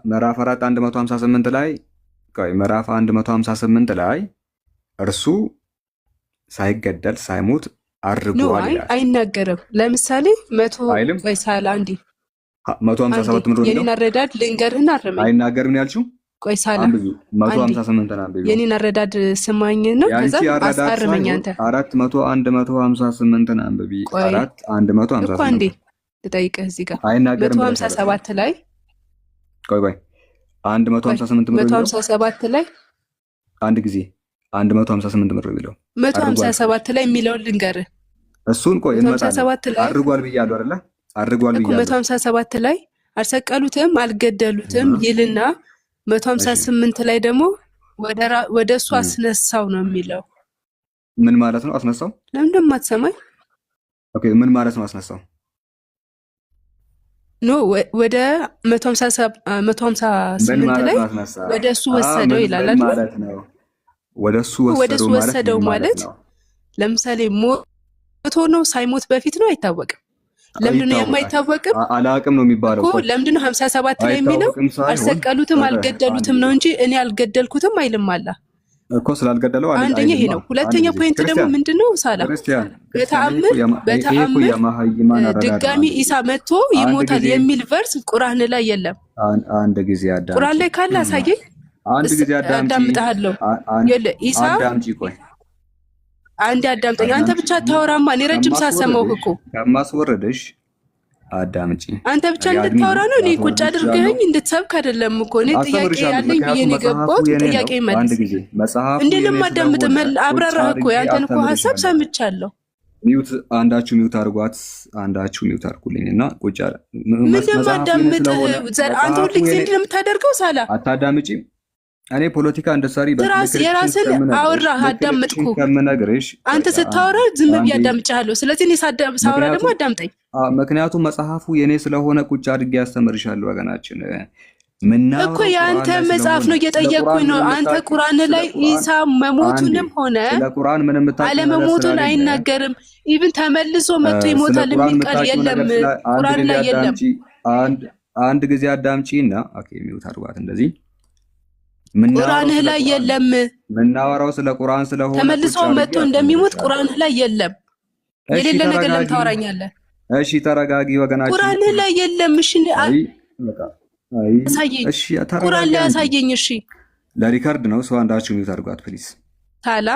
[SPEAKER 2] ምዕራፍ 4 158 ላይ ቆይ ምዕራፍ 158 ላይ እርሱ ሳይገደል ሳይሞት አርጓል ይላል።
[SPEAKER 9] አይናገርም። ለምሳሌ 100 ቆይ ሳላ አንዴ
[SPEAKER 2] 157 ምንድን ነው?
[SPEAKER 9] የኔን አረዳድ ልንገርህና አርመኝ።
[SPEAKER 2] አይናገርም ያልሽው?
[SPEAKER 9] ቆይ ሳላ
[SPEAKER 2] 158 አንብቢ።
[SPEAKER 9] የኔን አረዳድ ስማኝና ከዛ አስአርመኝ አንተ
[SPEAKER 2] 158 አንብቢ። 158
[SPEAKER 9] እኮ አንዴ ልጠይቅህ እዚህ ጋር 157 ላይ
[SPEAKER 2] ቆይ 158
[SPEAKER 9] 157 ላይ
[SPEAKER 2] አንድ ጊዜ 158 ምር ቢለው
[SPEAKER 9] 157 ላይ የሚለውን ልንገርህ።
[SPEAKER 2] እሱን ቆይ እንመጣለን። አድርጓል ብያለሁ አይደለ? አድርጓል ብያለሁ።
[SPEAKER 9] 157 ላይ አልሰቀሉትም አልገደሉትም ይልና 158 ላይ ደግሞ ወደ እሱ አስነሳው ነው የሚለው።
[SPEAKER 2] ምን ማለት ነው አስነሳው?
[SPEAKER 9] ለምን እንደማትሰማኝ?
[SPEAKER 2] ኦኬ ምን ማለት ነው አስነሳው?
[SPEAKER 9] ኖ ወደ 158 ላይ ወደ እሱ ወሰደው ይላል አይደል?
[SPEAKER 2] ማለት ነው ወደ እሱ
[SPEAKER 9] ወሰደው ማለት ለምሳሌ ሞቶ ነው ሳይሞት በፊት ነው አይታወቅም። ለምንድን ነው የማይታወቅም?
[SPEAKER 2] አላቅም ነው የሚባለው
[SPEAKER 9] እኮ ለምንድን ነው 57 ላይ የሚለው አልሰቀሉትም አልገደሉትም ነው እንጂ እኔ አልገደልኩትም አይልም አላ
[SPEAKER 2] እኮ ስላልገደለው
[SPEAKER 9] አንደኛ ይሄ ነው። ሁለተኛ ፖይንት ደግሞ ምንድነው ሳላ በተአምር ድጋሚ ኢሳ መጥቶ ይሞታል የሚል ቨርስ ቁርአን ላይ የለም።
[SPEAKER 2] አንድ ጊዜ አዳም
[SPEAKER 9] ቁርአን ላይ ካለ አሳየኝ።
[SPEAKER 2] አንድ ጊዜ
[SPEAKER 9] አዳምጣለሁ። የለ ኢሳ
[SPEAKER 2] አዳምጪ፣ ቆይ
[SPEAKER 9] አንድ አዳምጠኝ። አንተ ብቻ ታወራማ። እኔ ረጅም ሳሰማው እኮ
[SPEAKER 2] ከማስወረድሽ አዳምጪ።
[SPEAKER 9] አንተ ብቻ እንድታወራ ነው። እኔ ቁጭ አድርገኸኝ እንድትሰብክ አይደለም እኮ። እኔ ጥያቄ ያለኝ ብዬ ነው የገባሁት። ጥያቄ መልስ እንዴ ለማዳምጥ አብራራህ እኮ። ያንተን እኮ ሐሳብ ሰምቻለሁ።
[SPEAKER 2] ሚውት አንዳችሁ ሚውት አድርጓት፣ አንዳችሁ ሚውት አድርጉልኝና ቁጭ አለ።
[SPEAKER 9] ምን ለማዳምጥ አንተ ሁሉ ጊዜ እንዴ ለምታደርገው ሳላ
[SPEAKER 2] አታዳምጪም። እኔ ፖለቲካ እንደሰሪ
[SPEAKER 9] የራስን አወራህ አዳምጥኩ።
[SPEAKER 2] ከምነግርሽ
[SPEAKER 9] አንተ ስታወራ ዝም ብዬ አዳምጫለሁ። ስለዚህ እኔ ሳወራ ደግሞ አዳምጠኝ።
[SPEAKER 2] ምክንያቱም መጽሐፉ የኔ ስለሆነ ቁጭ አድርጌ ያስተምርሻለሁ። ወገናችን
[SPEAKER 9] እኮ የአንተ መጽሐፍ ነው እየጠየቅኩኝ ነው። አንተ ቁርአን ላይ ኢሳ መሞቱንም ሆነ አለመሞቱን አይናገርም። ኢቭን ተመልሶ መጥቶ ይሞታል የሚል ቃል የለም ቁርአን ላይ የለም።
[SPEAKER 2] አንድ ጊዜ አዳምጪና ኦኬ ሚውት አድርጓት። እንደዚህ
[SPEAKER 9] ቁርአን ላይ የለም።
[SPEAKER 2] ምናወራው ስለ ቁርአን ስለሆነ
[SPEAKER 9] ተመልሶ መጥቶ እንደሚሞት ቁርአን ላይ የለም። የሌለ ነገር ለምን ታወራኛለህ?
[SPEAKER 2] እሺ ተረጋጊ ወገናችን።
[SPEAKER 9] ቁርአን ላይ የለም። እሺ እሺ ቁርአን ላይ አሳየኝ። እሺ
[SPEAKER 2] ለሪካርድ ነው። ሰው አንዳችሁ ሚውት አድርጓት ፕሊዝ።
[SPEAKER 9] ታላ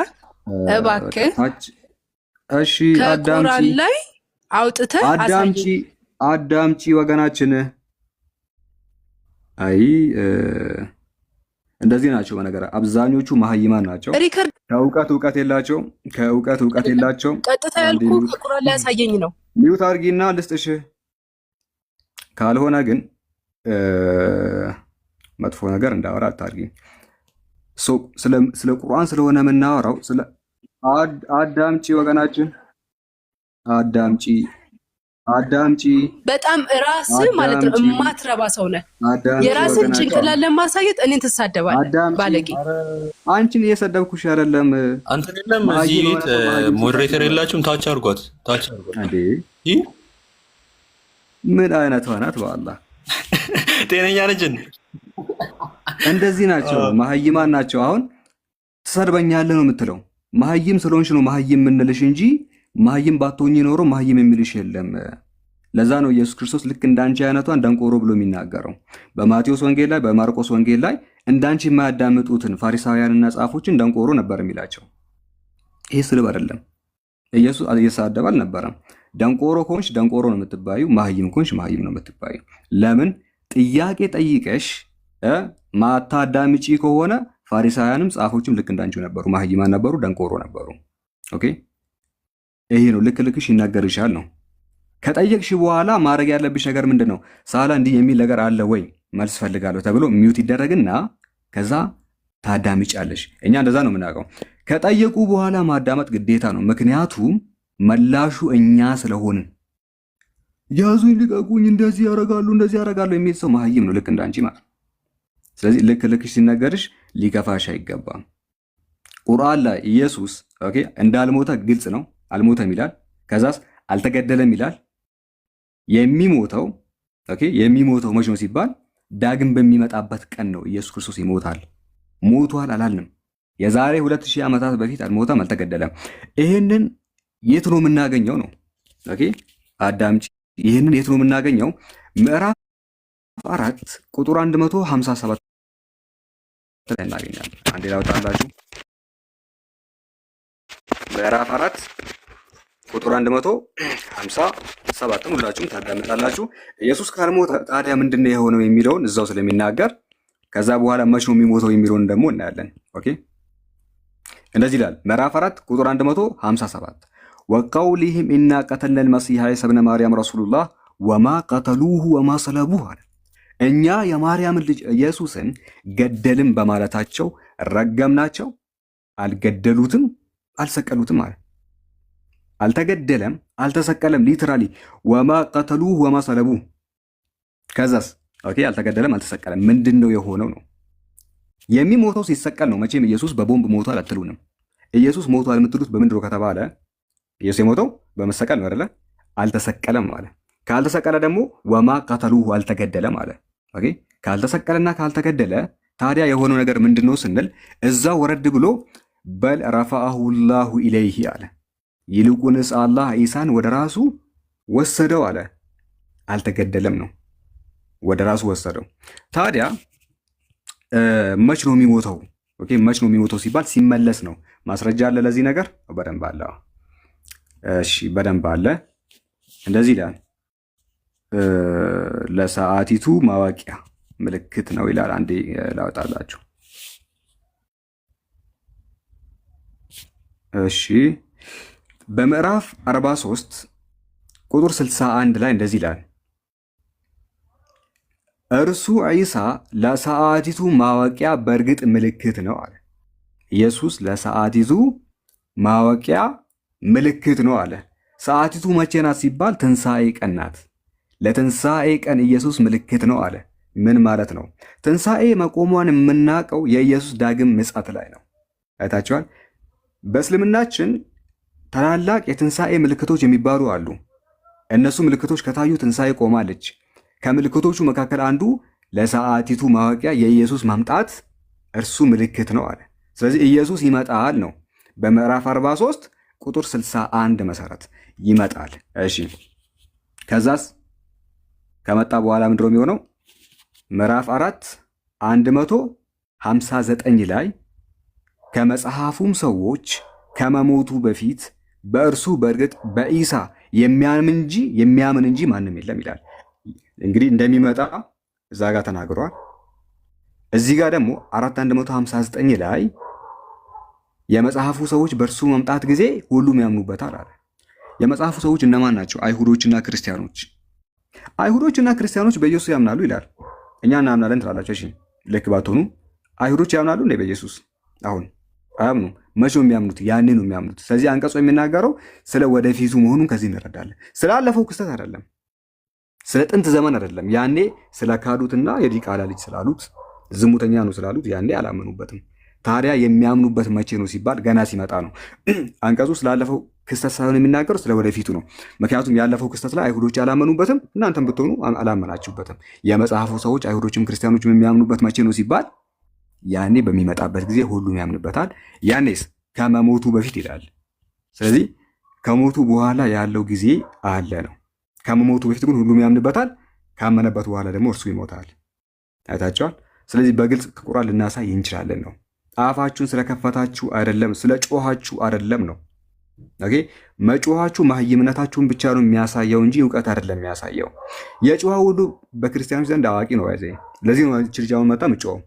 [SPEAKER 9] እባክህ
[SPEAKER 2] እሺ አዳምጪ።
[SPEAKER 9] ቁርአን ላይ አውጥተህ አሳየኝ።
[SPEAKER 2] አዳምጪ ወገናችን። አይ እንደዚህ ናቸው። በነገር አብዛኞቹ መሀይማን ናቸው። ከእውቀት የላቸውም። እውቀት የላቸውም።
[SPEAKER 9] ቀጥታ ያልኩህ ከቁርአን ላይ አሳየኝ ነው።
[SPEAKER 2] ሚውት አድርጊና ልስጥሽ። ካልሆነ ግን መጥፎ ነገር እንዳወራ አታርጊ። ስለ ቁርአን ስለሆነ የምናወራው አዳምጪ ወገናችን፣ አዳምጪ።
[SPEAKER 9] በጣም ራስ ማለት ነው የማትረባ ሰው ነህ። የራስን ጭንቅላት ለማሳየት እኔን ትሳደባለህ ባለጌ።
[SPEAKER 2] አንቺን እየሰደብኩሽ አይደለም።
[SPEAKER 10] አንተ አይደለም እዚህ ቤት ሞዴሬተር የላችሁም? ታች አድርጓት።
[SPEAKER 2] እንዴ ምን አይነት ሆናት? በአላህ
[SPEAKER 10] ጤነኛ ነች።
[SPEAKER 2] እንደዚህ ናቸው፣ መሀይማን ናቸው። አሁን ትሰድበኛለህ ነው የምትለው። መሀይም ስለሆንሽ ነው መሀይም የምንልሽ እንጂ መሀይም ባትሆኚ ኖሮ መሀይም የሚልሽ የለም። ለዛ ነው ኢየሱስ ክርስቶስ ልክ እንዳንቺ አይነቷን ደንቆሮ ብሎ የሚናገረው። በማቴዎስ ወንጌል ላይ በማርቆስ ወንጌል ላይ እንዳንቺ የማያዳምጡትን ፋሪሳውያንና ጻፎችን ደንቆሮ ነበር የሚላቸው። ይሄ ስድብ አይደለም። ኢየሱስ እየተሳደበ አልነበረም። ደንቆሮ ከሆንሽ ደንቆሮ ነው የምትባዩ፣ መሀይም ከሆንሽ መሀይም ነው የምትባዩ። ለምን ጥያቄ ጠይቀሽ ማታዳምጪ ከሆነ ፋሪሳውያንም ጻፎችም ልክ እንዳንቺ ነበሩ፣ መሀይማን ነበሩ፣ ደንቆሮ ነበሩ። ኦኬ ይሄ ነው ልክ ልክሽ ይናገርሻል ነው። ከጠየቅሽ በኋላ ማድረግ ያለብሽ ነገር ምንድን ነው? ሳላ እንዲህ የሚል ነገር አለ ወይ መልስ ፈልጋለሁ ተብሎ ሚውት ይደረግና ከዛ ታዳምጫለሽ። እኛ እንደዛ ነው የምናውቀው። ከጠየቁ በኋላ ማዳመጥ ግዴታ ነው። ምክንያቱም መላሹ እኛ ስለሆንን። ያዙኝ ልቀቁኝ፣ እንደዚህ ያደርጋሉ የሚል ሰው መሀይም ነው ልክ እንዳንቺ ማለት። ስለዚህ ልክ ልክሽ ሲነገርሽ ሊከፋሽ አይገባም። ቁርአን ላይ ኢየሱስ ኦኬ እንዳልሞተ ግልጽ ነው። አልሞተም ይላል። ከዛስ አልተገደለም ይላል። የሚሞተው መቼ ነው ሲባል ዳግም በሚመጣበት ቀን ነው። ኢየሱስ ክርስቶስ ይሞታል። ሞቷል አላልንም። የዛሬ 2000 ዓመታት በፊት አልሞተም፣ አልተገደለም። ይሄንን የት ነው የምናገኘው ነው? ኦኬ አዳምጪ። ይሄንን የት ነው የምናገኘው? ምዕራፍ 4 ቁጥር 157 ላይ እናገኛለን። አንዴ ላውጣላችሁ። ምዕራፍ 4 ቁጥር 157 ሁላችሁም ታዳምጣላችሁ። ኢየሱስ ካልሞተ ታዲያ ምንድነው የሆነው የሚለውን እዛው ስለሚናገር ከዛ በኋላ መቼ ነው የሚሞተው የሚለውን ደግሞ እናያለን። ኦኬ እንደዚህ ይላል። ምዕራፍ 4 ቁጥር 157 ወቀውሊሂም ኢና ቀተልነ አልመሲሐ ዒሳ ኢብነ ማርያም ረሱሉላህ ወማ ቀተሉሁ ወማ ሰለቡሁ አለ። እኛ የማርያምን ልጅ ኢየሱስን ገደልም በማለታቸው ረገምናቸው፣ አልገደሉትም አልሰቀሉትም አለ። አልተገደለም አልተሰቀለም። ሊትራሊ ወማ ቀተሉሁ ወማ ሰለቡሁ። ከዛስ ኦኬ አልተገደለም አልተሰቀለም። ምንድነው የሆነው ነው? የሚሞተው ሲሰቀል ነው። መቼም ኢየሱስ በቦምብ ሞቷል አትሉንም። ኢየሱስ ሞቷል የምትሉት በምንድነው ከተባለ ኢየሱስ የሞተው በመሰቀል ነው አይደለ? አልተሰቀለም አለ። ካልተሰቀለ ደግሞ ወማ ቀተሉሁ አልተገደለም አለ። ኦኬ ካልተሰቀለና ካልተገደለ ታዲያ የሆነው ነገር ምንድነው ስንል እዛው ወረድ ብሎ በል ረፈዐሁ ላሁ ኢለይሂ አለ። ይልቁንስ አላህ ኢሳን ወደ ራሱ ወሰደው አለ። አልተገደለም ነው፣ ወደ ራሱ ወሰደው። ታዲያ መች ነው የሚሞተው? ኦኬ መች ነው የሚሞተው ሲባል ሲመለስ ነው። ማስረጃ አለ ለዚህ ነገር በደንብ አለ። እሺ በደንብ አለ። እንደዚህ ይላል ለሰዓቲቱ ማወቂያ ምልክት ነው ይላል። አንዴ ላውጣላችሁ። እሺ በምዕራፍ 43 ቁጥር 61 ላይ እንደዚህ ይላል እርሱ ዒሳ ለሰዓቲቱ ማወቂያ በእርግጥ ምልክት ነው አለ። ኢየሱስ ለሰዓቲቱ ማወቂያ ምልክት ነው አለ። ሰዓቲቱ መቼ ናት ሲባል ትንሣኤ ቀን ናት። ለትንሣኤ ቀን ኢየሱስ ምልክት ነው አለ። ምን ማለት ነው? ትንሣኤ መቆሟን የምናውቀው የኢየሱስ ዳግም ምጽአት ላይ ነው። አይታችኋል። በእስልምናችን ታላላቅ የትንሣኤ ምልክቶች የሚባሉ አሉ። እነሱ ምልክቶች ከታዩ ትንሣኤ ቆማለች። ከምልክቶቹ መካከል አንዱ ለሰዓቲቱ ማወቂያ የኢየሱስ ማምጣት እርሱ ምልክት ነው አለ። ስለዚህ ኢየሱስ ይመጣል ነው። በምዕራፍ 43 ቁጥር 61 መሰረት ይመጣል። እሺ ከዛስ ከመጣ በኋላ ምንድነው የሚሆነው? ምዕራፍ 4 159 ላይ ከመጽሐፉም ሰዎች ከመሞቱ በፊት በእርሱ በእርግጥ በኢሳ የሚያምን እንጂ ማንም የለም ይላል። እንግዲህ እንደሚመጣ እዛ ጋር ተናግሯል። እዚህ ጋር ደግሞ 4 159 ላይ የመጽሐፉ ሰዎች በእርሱ መምጣት ጊዜ ሁሉም ያምኑበታል አለ። የመጽሐፉ ሰዎች እነማን ናቸው? አይሁዶችና ክርስቲያኖች። አይሁዶችና ክርስቲያኖች በኢየሱስ ያምናሉ ይላል። እኛ እናምናለን ትላላችሁ። እሺ ልክ ባትሆኑ አይሁዶች ያምናሉ እንዴ በኢየሱስ? አሁን አያምኑ። መቼ ነው የሚያምኑት? ያኔ ነው የሚያምኑት። ስለዚህ አንቀጹ የሚናገረው ስለ ወደፊቱ መሆኑን ከዚህ እንረዳለን። ስላለፈው ክስተት አይደለም፣ ስለ ጥንት ዘመን አይደለም። ያኔ ስለ ካዱትና የዲቃላ ልጅ ስላሉት ዝሙተኛ ነው ስላሉት ያኔ አላመኑበትም። ታዲያ የሚያምኑበት መቼ ነው ሲባል ገና ሲመጣ ነው። አንቀጹ ስላለፈው ክስተት ሳይሆን የሚናገረው ስለ ወደፊቱ ነው። ምክንያቱም ያለፈው ክስተት ላይ አይሁዶች አላመኑበትም፣ እናንተም ብትሆኑ አላመናችሁበትም። የመጽሐፉ ሰዎች አይሁዶችም ክርስቲያኖችም የሚያምኑበት መቼ ነው ሲባል ያኔ በሚመጣበት ጊዜ ሁሉም ያምንበታል። ያኔስ ከመሞቱ በፊት ይላል። ስለዚህ ከሞቱ በኋላ ያለው ጊዜ አለ ነው። ከመሞቱ በፊት ግን ሁሉም ያምንበታል። ካመነበት በኋላ ደግሞ እርሱ ይሞታል። አይታችኋል። ስለዚህ በግልጽ ከቁርአን ልናሳይ እንችላለን ነው። አፋችሁን ስለከፈታችሁ አይደለም፣ ስለ ጮኻችሁ አይደለም ነው። ኦኬ መጮኻችሁ ማህይምነታችሁን ብቻ ነው የሚያሳየው እንጂ እውቀት አይደለም የሚያሳየው። የጮኸ ሁሉ በክርስቲያኖች ዘንድ አዋቂ ነው። ለዚህ ነው ችርጃውን መጣ ምጮኸው።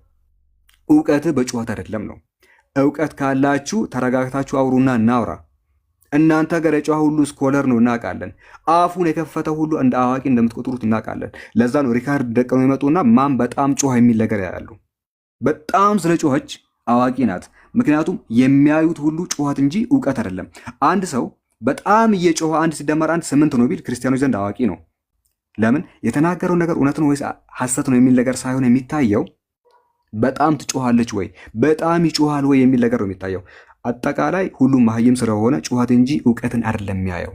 [SPEAKER 2] እውቀት በጩኸት አይደለም ነው። እውቀት ካላችሁ ተረጋግታችሁ አውሩና እናውራ። እናንተ ጋር የጮኸ ሁሉ ስኮለር ነው እናውቃለን። አፉን የከፈተ ሁሉ እንደ አዋቂ እንደምትቆጥሩት እናውቃለን። ለዛ ነው ሪካርድ ደቀው የመጡና ማን በጣም ጮኸ የሚል ነገር ያያሉ። በጣም ስለ ጮኸች አዋቂ ናት። ምክንያቱም የሚያዩት ሁሉ ጩኸት እንጂ እውቀት አይደለም። አንድ ሰው በጣም እየጮኸ 1 ሲደመር 1 8 ነው ቢል ክርስቲያኖች ዘንድ አዋቂ ነው። ለምን? የተናገረው ነገር እውነት ነው ወይስ ሐሰት ነው የሚል ነገር ሳይሆን የሚታየው በጣም ትጮኻለች ወይ በጣም ይጮኻል ወይ የሚል ነገር ነው የሚታየው። አጠቃላይ ሁሉም መሀይም ስለሆነ ጩኸት እንጂ እውቀትን አይደለም የሚያየው።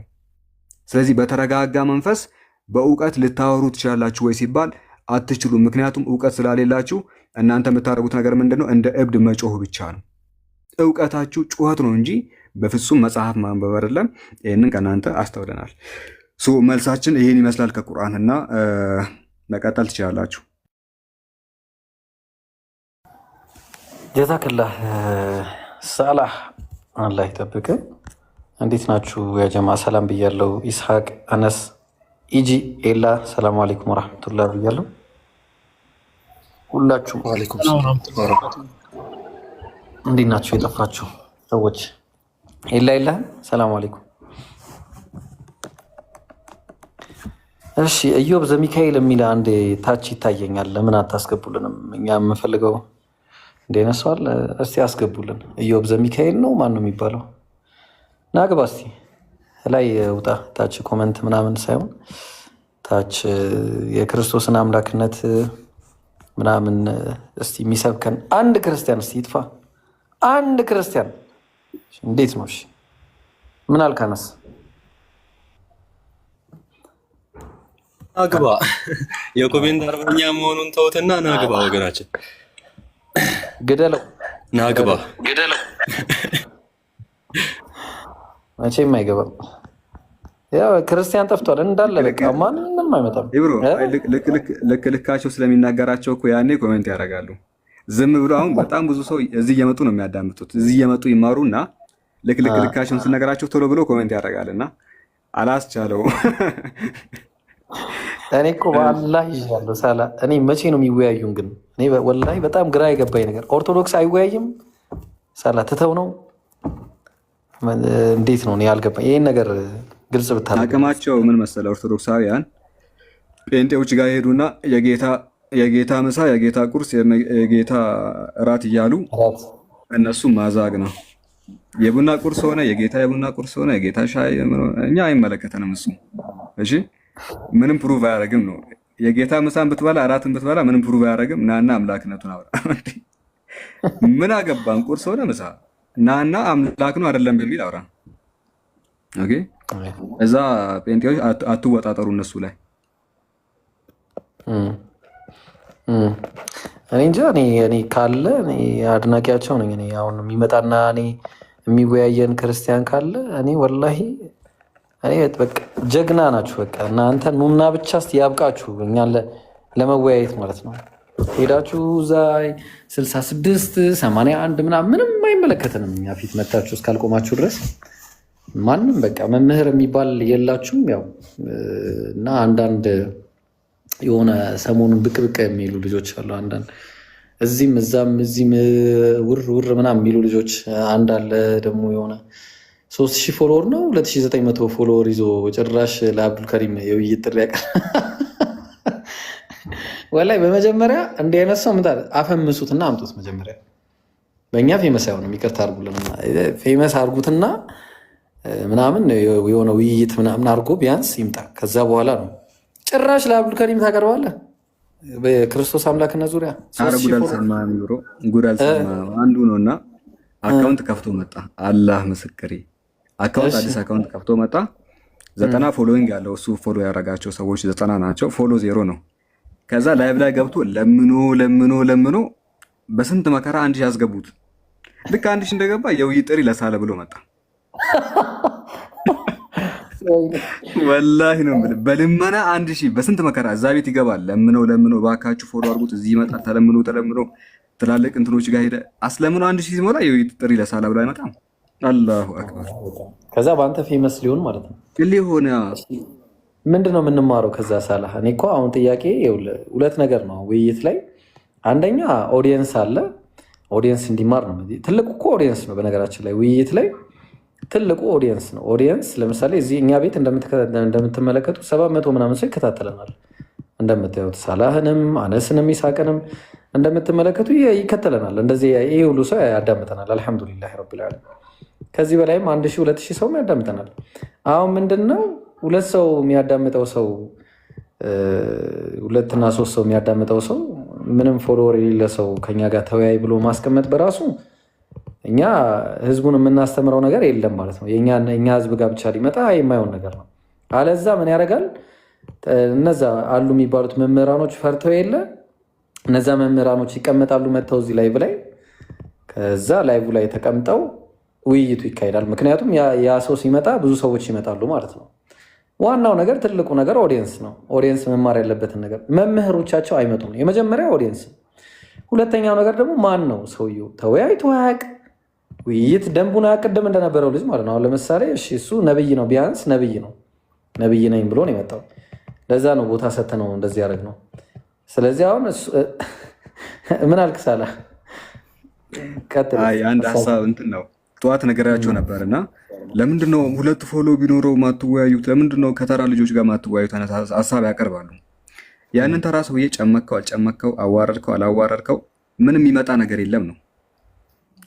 [SPEAKER 2] ስለዚህ በተረጋጋ መንፈስ በእውቀት ልታወሩ ትችላላችሁ ወይ ሲባል አትችሉም። ምክንያቱም እውቀት ስላሌላችሁ እናንተ የምታደርጉት ነገር ምንድነው? እንደ እብድ መጮህ ብቻ ነው። እውቀታችሁ ጩኸት ነው እንጂ በፍጹም መጽሐፍ ማንበብ አይደለም። ይህንን ከእናንተ አስተውለናል። መልሳችን ይህን ይመስላል ከቁርአንና መቀጠል ትችላላችሁ።
[SPEAKER 8] ጀዛክላህ ሳላህ አላህ ይጠብቅ። እንዴት ናችሁ ያጀማ? ሰላም ብያለሁ። ኢስሐቅ አነስ ኢጂ ኤላ ሰላም አለይኩም ወራህመቱላህ ብያለሁ። ሁላችሁም እንዴት ናችሁ? የጠፋችሁ ሰዎች ኤላ የለህም? ሰላም አለይኩም። እሺ ኢዮብ ዘሚካኤል የሚል አንድ ታች ይታየኛል። ለምን አታስገቡልንም? እኛ የምንፈልገው እንደነሷል። እስቲ አስገቡልን። ኢዮብ ዘሚካኤል ነው ማን ነው የሚባለው? ናግባ እስቲ ላይ ውጣ። ታች ኮመንት ምናምን ሳይሆን ታች የክርስቶስን አምላክነት ምናምን እስቲ የሚሰብከን አንድ ክርስቲያን እስቲ ይጥፋ። አንድ ክርስቲያን እንዴት ነው? እሺ ምን አልካነስ?
[SPEAKER 10] ናግባ የኮሜንት አርበኛ መሆኑን ተውትና ናግባ ወገናችን
[SPEAKER 8] ግደለው
[SPEAKER 10] ናግባ
[SPEAKER 8] መቼም አይገባም። ያው ክርስቲያን ጠፍቷል እንዳለ በቃ ማንንም አይመጣም።
[SPEAKER 2] ይብሮ ልካቸው ስለሚናገራቸው እኮ ያኔ ኮሜንት ያደርጋሉ። ዝም ብሎ አሁን በጣም ብዙ ሰው እዚህ እየመጡ ነው የሚያዳምጡት። እዚህ እየመጡ ይማሩና ልካቸውን ስነገራቸው ቶሎ ብሎ ኮሜንት ያደርጋልና አላስቻለው።
[SPEAKER 8] እኔ እኮ በአላህ ይዣለሁ ሳላ እኔ መቼ ነው የሚወያዩን? ግን እኔ ወላሂ በጣም ግራ የገባኝ ነገር ኦርቶዶክስ አይወያይም ሳላ ትተው ነው እንዴት ነው? እኔ አልገባኝ ይሄን ነገር ግልጽ ብታደርግ።
[SPEAKER 2] አቅማቸው ምን መሰለ ኦርቶዶክሳውያን ጴንጤዎች ጋር ሄዱና የጌታ ምሳ፣ የጌታ ቁርስ፣ የጌታ እራት እያሉ እነሱ ማዛግ ነው። የቡና ቁርስ ሆነ የጌታ የቡና ቁርስ ሆነ የጌታ ሻይ እኛ አይመለከተንም እሱ። እሺ ምንም ፕሩቭ አያደርግም ነው። የጌታ ምሳን ብትበላ እራትን ብትበላ ምንም ፕሩቭ አያደርግም። ናና አምላክነቱን አውራ። ምን አገባን? ቁርስ ሆነ ምሳ ናና አምላክ ነው አይደለም በሚል አውራ። ኦኬ እዛ ጴንጤዎች አትወጣጠሩ እነሱ ላይ።
[SPEAKER 8] እኔ እንጃ እኔ ካለ እኔ አድናቂያቸው ነኝ። እኔ አሁን የሚመጣና እኔ የሚወያየን ክርስቲያን ካለ እኔ ወላሂ እኔ በቃ ጀግና ናችሁ። በቃ እናንተ ኑና ብቻ እስቲ ያብቃችሁ እኛን ለመወያየት ማለት ነው። ሄዳችሁ እዛ 66 81 ምንም አይመለከተንም። እኛ ፊት መታችሁ እስካልቆማችሁ ድረስ ማንም በቃ መምህር የሚባል የላችሁም። ያው እና አንዳንድ የሆነ ሰሞኑን ብቅ የሚሉ ልጆች አሉ። አንዳንድ እዚህም ውር ምናምን የሚሉ ልጆች አንድ አለ ደግሞ የሆነ 3000 ፎሎወር ነው 2900 ፎሎወር ይዞ ጭራሽ ለአብዱልከሪም የውይይት ጥሪ ያቀር ወላሂ በመጀመሪያ እንዲህ አይነት ሰው ምን ታዲያ አፈምሱትና አምጡት። መጀመሪያ በእኛ ፌመስ አይሆንም፣ ይቅርታ አድርጉልንና ፌመስ አድርጉትና ምናምን የሆነ ውይይት ምናምን አድርጎ ቢያንስ ይምጣ። ከዛ በኋላ ነው ጭራሽ ለአብዱልከሪም ታቀርባለህ በክርስቶስ አምላክነት ዙሪያ
[SPEAKER 2] ጉዳል አንዱ ነውና አካውንት ከፍቶ መጣ። አላህ ምስክሬ አካውንት አዲስ አካውንት ከፍቶ መጣ። 90 ፎሎዊንግ ያለው እሱ ፎሎ ያደረጋቸው ሰዎች 90 ናቸው። ፎሎ 0 ነው። ከዛ ላይቭ ላይ ገብቶ ለምኖ በስንት መከራ 1000 ያስገቡት። ልክ 1000 እንደገባ የውይይት ጥሪ ለሳለ ብሎ መጣ። ወላሂ ነው የምልህ በልመና 1000 በስንት መከራ እዛ ቤት ይገባል። ለምኖ ባካችሁ ፎሎ አድርጉት እዚህ ይመጣል። ተለምኖ ትላልቅ እንትኖች ጋር ሄደ አስለምኖ 1000 ሲሞላ የውይይት ጥሪ ለሳለ ብሎ አይመጣም። አላሁ አክበር።
[SPEAKER 8] ከዛ በአንተ ፌመስ ሊሆን ማለት ነው
[SPEAKER 2] ሊሆን
[SPEAKER 8] ምንድን ነው የምንማረው ከዛ ሳላ? እኔ እኮ አሁን ጥያቄ ሁለት ነገር ነው ውይይት ላይ። አንደኛ ኦዲየንስ አለ፣ ኦዲየንስ እንዲማር ነው። ትልቁ እኮ ኦዲየንስ ነው በነገራችን ላይ ውይይት ላይ ትልቁ ኦዲየንስ ነው። ኦዲየንስ ለምሳሌ እዚህ እኛ ቤት እንደምትመለከቱ 700 ምናምን ሰው ይከታተለናል። እንደምታዩት ሳላህንም አነስንም ይሳቅንም እንደምትመለከቱ ይከተለናል። እንደዚህ ይሄ ሁሉ ሰው ያዳምጠናል። አልሐምዱሊላህ ረብል ዓለሚን። ከዚህ በላይም 1000 2000 ሰው ያዳምጠናል። አሁን ምንድነው ሁለት ሰው የሚያዳምጠው ሰው 2 እና 3 ሰው የሚያዳምጠው ሰው ምንም ፎሎወር የሌለ ሰው ከኛ ጋር ተወያይ ብሎ ማስቀመጥ በራሱ እኛ ህዝቡን የምናስተምረው ነገር የለም ማለት ነው። የኛ ህዝብ ጋር ብቻ ሊመጣ የማይሆን ነገር ነው። አለዛ ምን ያደርጋል? እነዛ አሉ የሚባሉት መምህራኖች ፈርተው የለ እነዛ መምህራኖች ይቀመጣሉ መጥተው እዚህ ላይቭ ላይ። ከዛ ላይቭ ላይ ተቀምጠው ውይይቱ ይካሄዳል። ምክንያቱም ያ ሰው ሲመጣ ብዙ ሰዎች ይመጣሉ ማለት ነው። ዋናው ነገር ትልቁ ነገር ኦዲየንስ ነው። ኦዲየንስ መማር ያለበትን ነገር መምህሮቻቸው አይመጡም። የመጀመሪያ ኦዲየንስ። ሁለተኛው ነገር ደግሞ ማን ነው ሰውየው? ተወያይቶ አያውቅ፣ ውይይት ደንቡን አያቅድም እንደነበረው ልጅ ማለት ነው። አሁን ለምሳሌ እሱ ነብይ ነው፣ ቢያንስ ነብይ ነኝ ብሎ ነው የመጣው። ለዛ ነው ቦታ ሰጥተነው እንደዚህ ያደረግ ነው። ስለዚህ አሁን ምን አልክ ሳላ?
[SPEAKER 2] አንድ ሀሳብ እንትን ነው ጠዋት ነገራቸው ነበርና ለምንድነው 2 ፎሎ ቢኖረው ማትወያዩት? ለምንድነው ከተራ ልጆች ጋር ማትወያዩት? ሀሳብ ያቀርባሉ። ያንን ተራ ሰውዬ ጨመከው፣ አዋረድከው፣ አላዋረድከው ምንም የሚመጣ ነገር የለም ነው።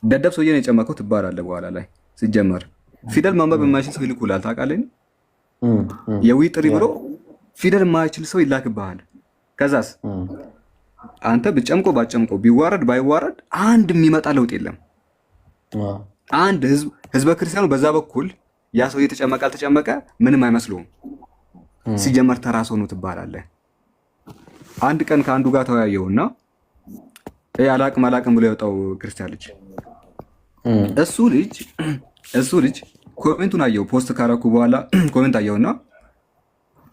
[SPEAKER 2] ደደብ ሰውዬ ነው የጨመከው ትባላለህ በኋላ ላይ። ሲጀመር ፊደል ማንበብ የማይችል ሰው ይልኩላል ታውቃለህ። የውይይት ጥሪ ብሎ ፊደል የማይችል ሰው ይላክብሃል። ከዛስ አንተ ብጨምቆ ባጨምቆ ቢዋረድ ባይዋረድ አንድ የሚመጣ ለውጥ የለም። አንድ ህዝበ ክርስቲያኑ በዛ በኩል ያ ሰው የተጨመቀ አልተጨመቀ ምንም አይመስለውም። ሲጀመር ተራ ሰው ነው ትባላለህ። አንድ ቀን ከአንዱ ጋር ተወያየውና አላቅም ብሎ የወጣው ክርስቲያን ልጅ እሱ ልጅ ኮሜንቱን አየው። ፖስት ካረኩ በኋላ ኮሜንት አየውና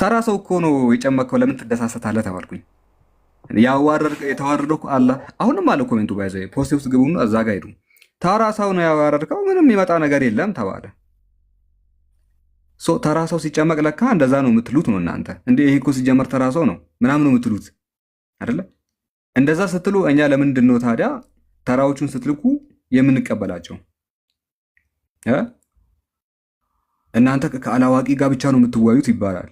[SPEAKER 2] ተራ ሰው እኮ ነው የጨመከው ለምን ትደሳሰታለህ ተባልኩኝ። የተዋረደው አላ አሁንም አለ ኮሜንቱ ባይዘ ፖስት ውስጥ ግቡና እዛ ጋር ሄዱ። ተራ ሰው ነው ያዋረድከው ምንም የሚመጣ ነገር የለም ተባለ። ተራ ሰው ሲጨመቅ ለካ እንደዛ ነው የምትሉት ነው እናንተ። እንዴ ይሄ እኮ ሲጀመር ተራ ሰው ነው ምናምን ነው የምትሉት አይደለ? እንደዛ ስትሉ እኛ ለምንድን ነው ታዲያ ተራዎቹን ስትልኩ የምንቀበላቸው? እናንተ ከአላዋቂ ጋር ብቻ ነው የምትወያዩት ይባላል።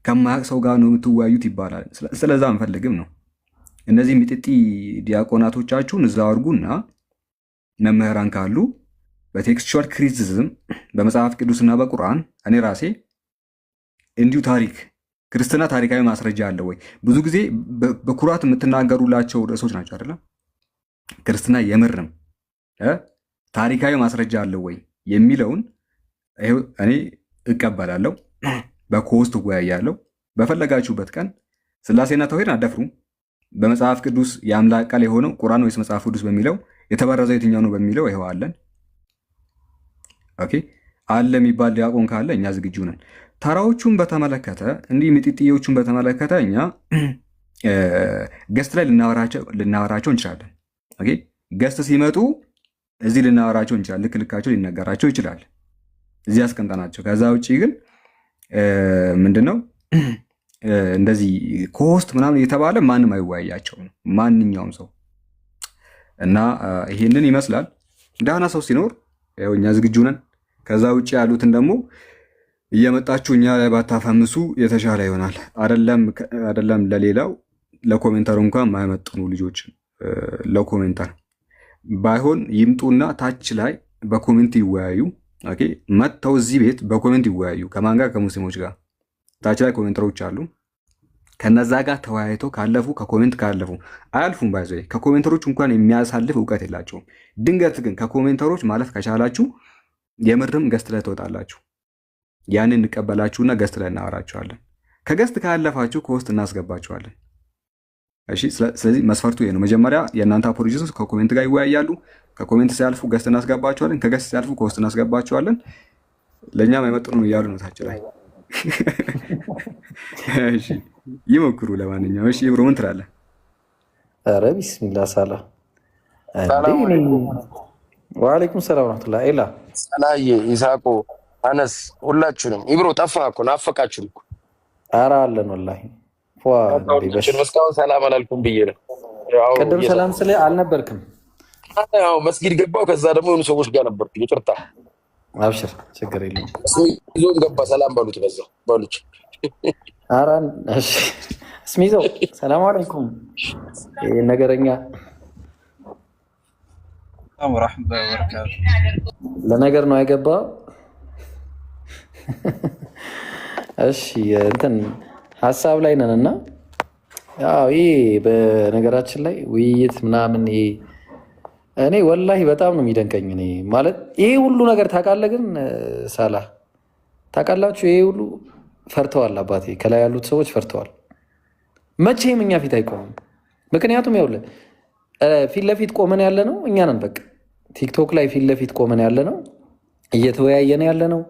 [SPEAKER 2] ከማያቅ ሰው ጋር ነው የምትወያዩት ይባላል። ስለዛ አንፈልግም ነው። እነዚህ ሚጥጢ ዲያቆናቶቻችሁን እዛ አድርጉና መምህራን ካሉ በቴክስቹዋል ክሪቲሲዝም በመጽሐፍ ቅዱስና በቁርአን እኔ ራሴ እንዲሁ ክርስትና ታሪካዊ ማስረጃ አለ ወይ? ብዙ ጊዜ በኩራት የምትናገሩላቸው ርዕሶች ናቸው አይደለ? ክርስትና የምርም ታሪካዊ ማስረጃ አለው ወይ የሚለውን እኔ እቀበላለሁ። በኮስት እወያያለሁ። በፈለጋችሁበት ቀን ስላሴና ተውሂድን አደፍሩ። በመጽሐፍ ቅዱስ የአምላክ ቃል የሆነው ቁርአን ወይስ መጽሐፍ ቅዱስ በሚለው የተበረዘው የትኛው ነው በሚለው ይኸው አለን። ኦኬ አለ የሚባል ዲያቆን ካለ እኛ ዝግጁ ነን። ተራዎቹን በተመለከተ እንዲህ ሚጢጥዮቹን በተመለከተ እኛ ገስት ላይ ልናወራቸው እንችላለን። ኦኬ ገስት ሲመጡ እዚህ ልናወራቸው እንችላለን። ልክልካቸው ሊነገራቸው ይችላል እዚህ አስቀምጠናቸው። ከዛ ውጭ ግን ምንድነው እንደዚህ ኮስት ምናምን እየተባለ ማንም አይወያያቸው ነው ማንኛውም ሰው እና ይሄንን ይመስላል። ዳና ሰው ሲኖር ያው እኛ ዝግጁ ነን። ከዛ ውጭ ያሉትን ደግሞ እየመጣችሁ እኛ ላይ ባታፈምሱ የተሻለ ይሆናል። አይደለም ለሌላው ለኮሜንተሩ እንኳን ማይመጥኑ ልጆች ለኮሜንተር ባይሆን ይምጡና ታች ላይ በኮሜንት ይወያዩ። ኦኬ መጥተው እዚህ ቤት በኮሜንት ይወያዩ። ከማን ጋር? ከሙስሊሞች ጋር። ታች ላይ ኮሜንተሮች አሉ። ከነዛ ጋር ተወያይተው ካለፉ ከኮሜንት ካለፉ አያልፉም። ባይዘ ከኮሜንተሮች እንኳን የሚያሳልፍ እውቀት የላቸውም። ድንገት ግን ከኮሜንተሮች ማለፍ ከቻላችሁ የምርም ገስት ላይ ትወጣላችሁ። ያንን እንቀበላችሁና ገስት ላይ እናወራችኋለን። ከገስት ካለፋችሁ ከውስጥ እናስገባችኋለን። እሺ ስለዚህ መስፈርቱ ይሄ ነው። መጀመሪያ የእናንተ አፖሎጂስቶች ከኮሜንት ጋር ይወያያሉ። ከኮሜንት ሲያልፉ ገስት እናስገባችኋለን። ከገስት ሲያልፉ ከውስጥ እናስገባችኋለን። ለእኛም አይመጥኑም እያሉ ነው ታች ላይ። እሺ ይሞክሩ። ለማንኛውም እሺ ብሮ ምን ትላለህ?
[SPEAKER 8] ኧረ ቢስሚላ ሳላ ወአለይኩም ሰላም ወራህመቱላህ። ኤላ
[SPEAKER 11] ሰላዬ፣ ይሳቆ፣ አነስ ሁላችሁንም ኢብሮ ጠፋ እኮ ናፈቃችሁን እኮ።
[SPEAKER 8] ኧረ አለን ወላሂ
[SPEAKER 11] እስካሁን ሰላም አላልኩም ብዬ ነው።
[SPEAKER 8] ቅድም ሰላም ስለ አልነበርክም።
[SPEAKER 11] ያው መስጊድ ገባው። ከዛ ደግሞ የሆኑ ሰዎች ጋር ነበርኩ። ይቅርታ።
[SPEAKER 8] አብሽር ችግር የለም።
[SPEAKER 11] ይዞን ገባ። ሰላም በሉት በዛ በሉት።
[SPEAKER 8] ኧረ እሺ እስሚዞ ሰላም አለይኩም ነገረኛ
[SPEAKER 12] ወራህመቱላሂ ወበረካቱ።
[SPEAKER 8] ለነገር ነው አይገባው። እሺ እንትን ሀሳብ ላይ ነን እና ያው ይሄ በነገራችን ላይ ውይይት ምናምን እኔ ወላሂ በጣም ነው የሚደንቀኝ። እኔ ማለት ይሄ ሁሉ ነገር ታውቃለህ፣ ግን ሳላ ታውቃላችሁ፣ ይሄ ሁሉ ፈርተዋል። አባቴ ከላይ ያሉት ሰዎች ፈርተዋል። መቼም እኛ ፊት አይቆምም። ምክንያቱም ያውለ ፊት ለፊት ቆመን ያለ ነው እኛ ነን። በቃ ቲክቶክ ላይ ፊት ለፊት ቆመን ያለ ነው፣ እየተወያየን ያለ ነው።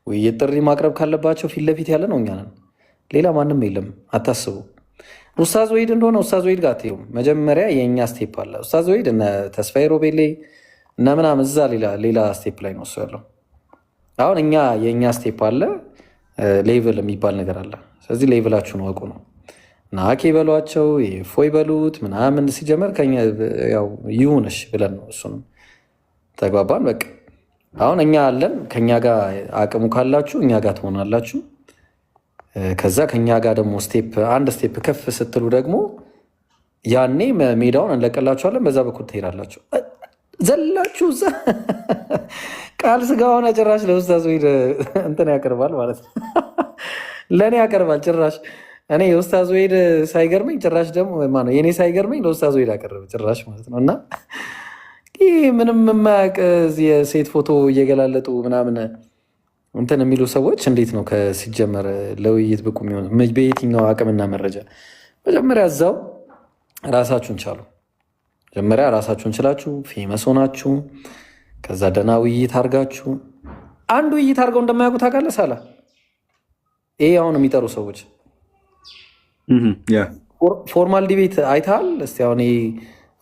[SPEAKER 8] ውይይት ጥሪ ማቅረብ ካለባቸው ፊት ለፊት ያለ ነው እኛ ነን። ሌላ ማንም የለም። አታስቡ። ኡስታዝ ወይድ እንደሆነ ኡስታዝ ወይድ ጋር ትይው መጀመሪያ የእኛ ስቴፕ አለ። ኡስታዝ ወይድ እነ ተስፋዬ ሮቤሌ እነ ምናምን እዛ ሌላ ስቴፕ ላይ ነው እሱ ያለው። አሁን እኛ የእኛ ስቴፕ አለ፣ ሌቭል የሚባል ነገር አለ። ስለዚህ ሌቭላችሁን ወቁ ነው። ናኬ በሏቸው ፎይ በሉት ምናምን ሲጀመር ከኛ ያው ይሁንሽ ብለን ነው እሱንም ተግባባን። በቃ አሁን እኛ አለን። ከኛ ጋር አቅሙ ካላችሁ እኛ ጋር ትሆናላችሁ። ከዛ ከኛ ጋር ደግሞ አንድ ስቴፕ ከፍ ስትሉ ደግሞ ያኔ ሜዳውን እንለቀላችኋለን። በዛ በኩል ትሄዳላችሁ። ዘላችሁ እዛ ቃል ስጋ ሆነ ጭራሽ ለኡስታዝ ወይድ እንትን ያቀርባል ማለት ነው። ለእኔ ያቀርባል ጭራሽ። እኔ የኡስታዝ ወይድ ሳይገርመኝ ጭራሽ ደግሞ ማነው የእኔ ሳይገርመኝ ለኡስታዝ ወይድ አቀረበ ጭራሽ ማለት ነው። እና ይህ ምንም የማያውቅ የሴት ፎቶ እየገላለጡ ምናምን እንትን የሚሉ ሰዎች እንዴት ነው ከሲጀመር ለውይይት ብቁ የሚሆን? በየትኛው አቅምና መረጃ? መጀመሪያ እዛው ራሳችሁን ቻሉ። መጀመሪያ ራሳችሁን ችላችሁ ፌመስ ሆናችሁ ከዛ ደህና ውይይት አድርጋችሁ አንድ ውይይት አድርገው እንደማያውቁ ታውቃለህ። ሳላ ይሄ አሁን የሚጠሩ ሰዎች ፎርማል ዲቤት አይተሃል? እስቲ አሁን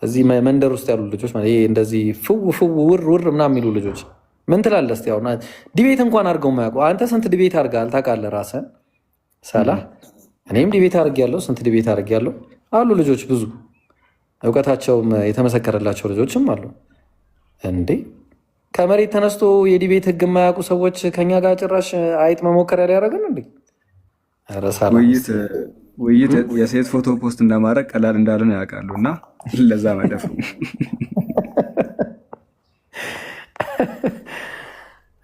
[SPEAKER 8] እዚህ መንደር ውስጥ ያሉ ልጆች እንደዚህ ፍው ውር ምናምን የሚሉ ልጆች ምን ትላለህ? እስቲ አሁን ዲቤት እንኳን አድርገው የማያውቁ። አንተ ስንት ዲቤት አድርገሃል ታውቃለህ ራስህን? ሳላ እኔም ዲቤት አድርጌያለሁ። ስንት ዲቤት አድርጌያለሁ። አሉ ልጆች ብዙ እውቀታቸውም የተመሰከረላቸው ልጆችም አሉ። እንዴ ከመሬት ተነስቶ የዲቤት ህግ የማያውቁ ሰዎች ከኛ ጋር ጭራሽ አይጥ መሞከሪያ ሊያደርግን እንዴ?
[SPEAKER 2] ውይይት የሴት ፎቶ ፖስት እንደማድረግ ቀላል እንዳልሆነ ያውቃሉ እና ለዛ መደፍሩ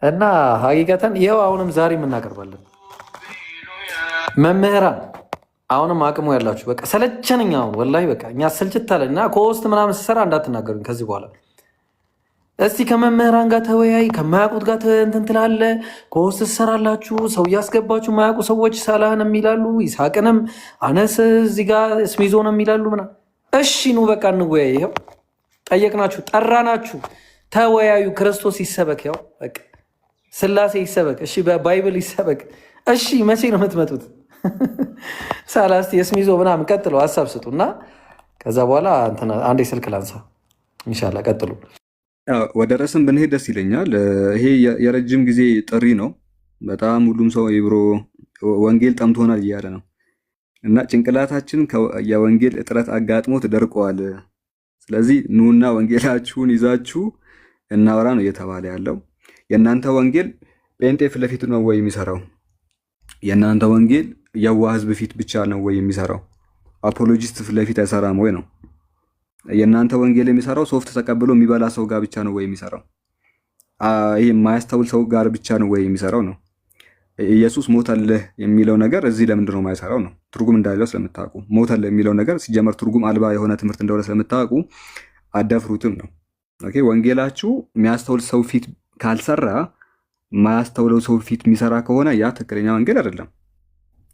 [SPEAKER 8] እና ሀቂቀተን ይኸው አሁንም ዛሬ የምናቀርባለን መምህራን አሁንም አቅሙ ያላችሁ በቃ ሰለቸንኛ። አሁን ወላሂ በቃ እኛ ሰልችታለን እና ከውስጥ ምናምን ስሰራ እንዳትናገሩኝ ከዚህ በኋላ። እስቲ ከመምህራን ጋር ተወያይ፣ ከማያውቁት ጋር እንትን ትላለህ። ከውስጥ ትሰራላችሁ፣ ሰው እያስገባችሁ የማያውቁ ሰዎች ሳላህን የሚላሉ ይስሐቅንም አነስ እዚህ ጋር ስሚዞን የሚላሉ ምናምን። እሺ ኑ በቃ እንወያይ። ይኸው ጠየቅናችሁ፣ ጠራናችሁ፣ ተወያዩ። ክርስቶስ ይሰበክ፣ ያው በቃ ስላሴ ይሰበክ፣ እሺ ባይብል ይሰበክ። እሺ መቼ ነው የምትመጡት? ሳላ እስቲ የስሚዞ ምናምን ቀጥሎ ሀሳብ ስጡ እና ከዛ በኋላ አንዴ ስልክ ላንሳ። ኢንሻላህ ቀጥሉ።
[SPEAKER 2] ወደ ርዕስም ብንሄድ ደስ ይለኛል። ይሄ የረጅም ጊዜ ጥሪ ነው። በጣም ሁሉም ሰው ብሮ ወንጌል ጠምቶናል እያለ ነው እና ጭንቅላታችን የወንጌል እጥረት አጋጥሞት ደርቀዋል። ስለዚህ ኑና ወንጌላችሁን ይዛችሁ እናወራ ነው እየተባለ ያለው። የእናንተ ወንጌል ጴንጤ ፊት ለፊት ነው ወይ የሚሰራው? የእናንተ ወንጌል የዋህ ህዝብ ፊት ብቻ ነው ወይ የሚሰራው? አፖሎጂስት ፊት ለፊት አይሰራም ወይ ነው? የእናንተ ወንጌል የሚሰራው ሶፍት ተቀብሎ የሚበላ ሰው ጋር ብቻ ነው ወይ የሚሰራው? ይሄ የማያስተውል ሰው ጋር ብቻ ነው ወይ የሚሰራው ነው? ኢየሱስ ሞተልህ የሚለው ነገር እዚህ ለምንድን ነው የማይሰራው ነው? ትርጉም እንዳለው ስለምታውቁ ሞተልህ የሚለው ነገር ሲጀመር ትርጉም አልባ የሆነ ትምህርት እንደሆነ ስለምታውቁ አደፍሩትም ነው። ኦኬ ወንጌላችሁ የሚያስተውል ሰው ፊት ካልሰራ የማያስተውለው ሰው ፊት የሚሰራ ከሆነ ያ ትክክለኛ ወንጌል አይደለም።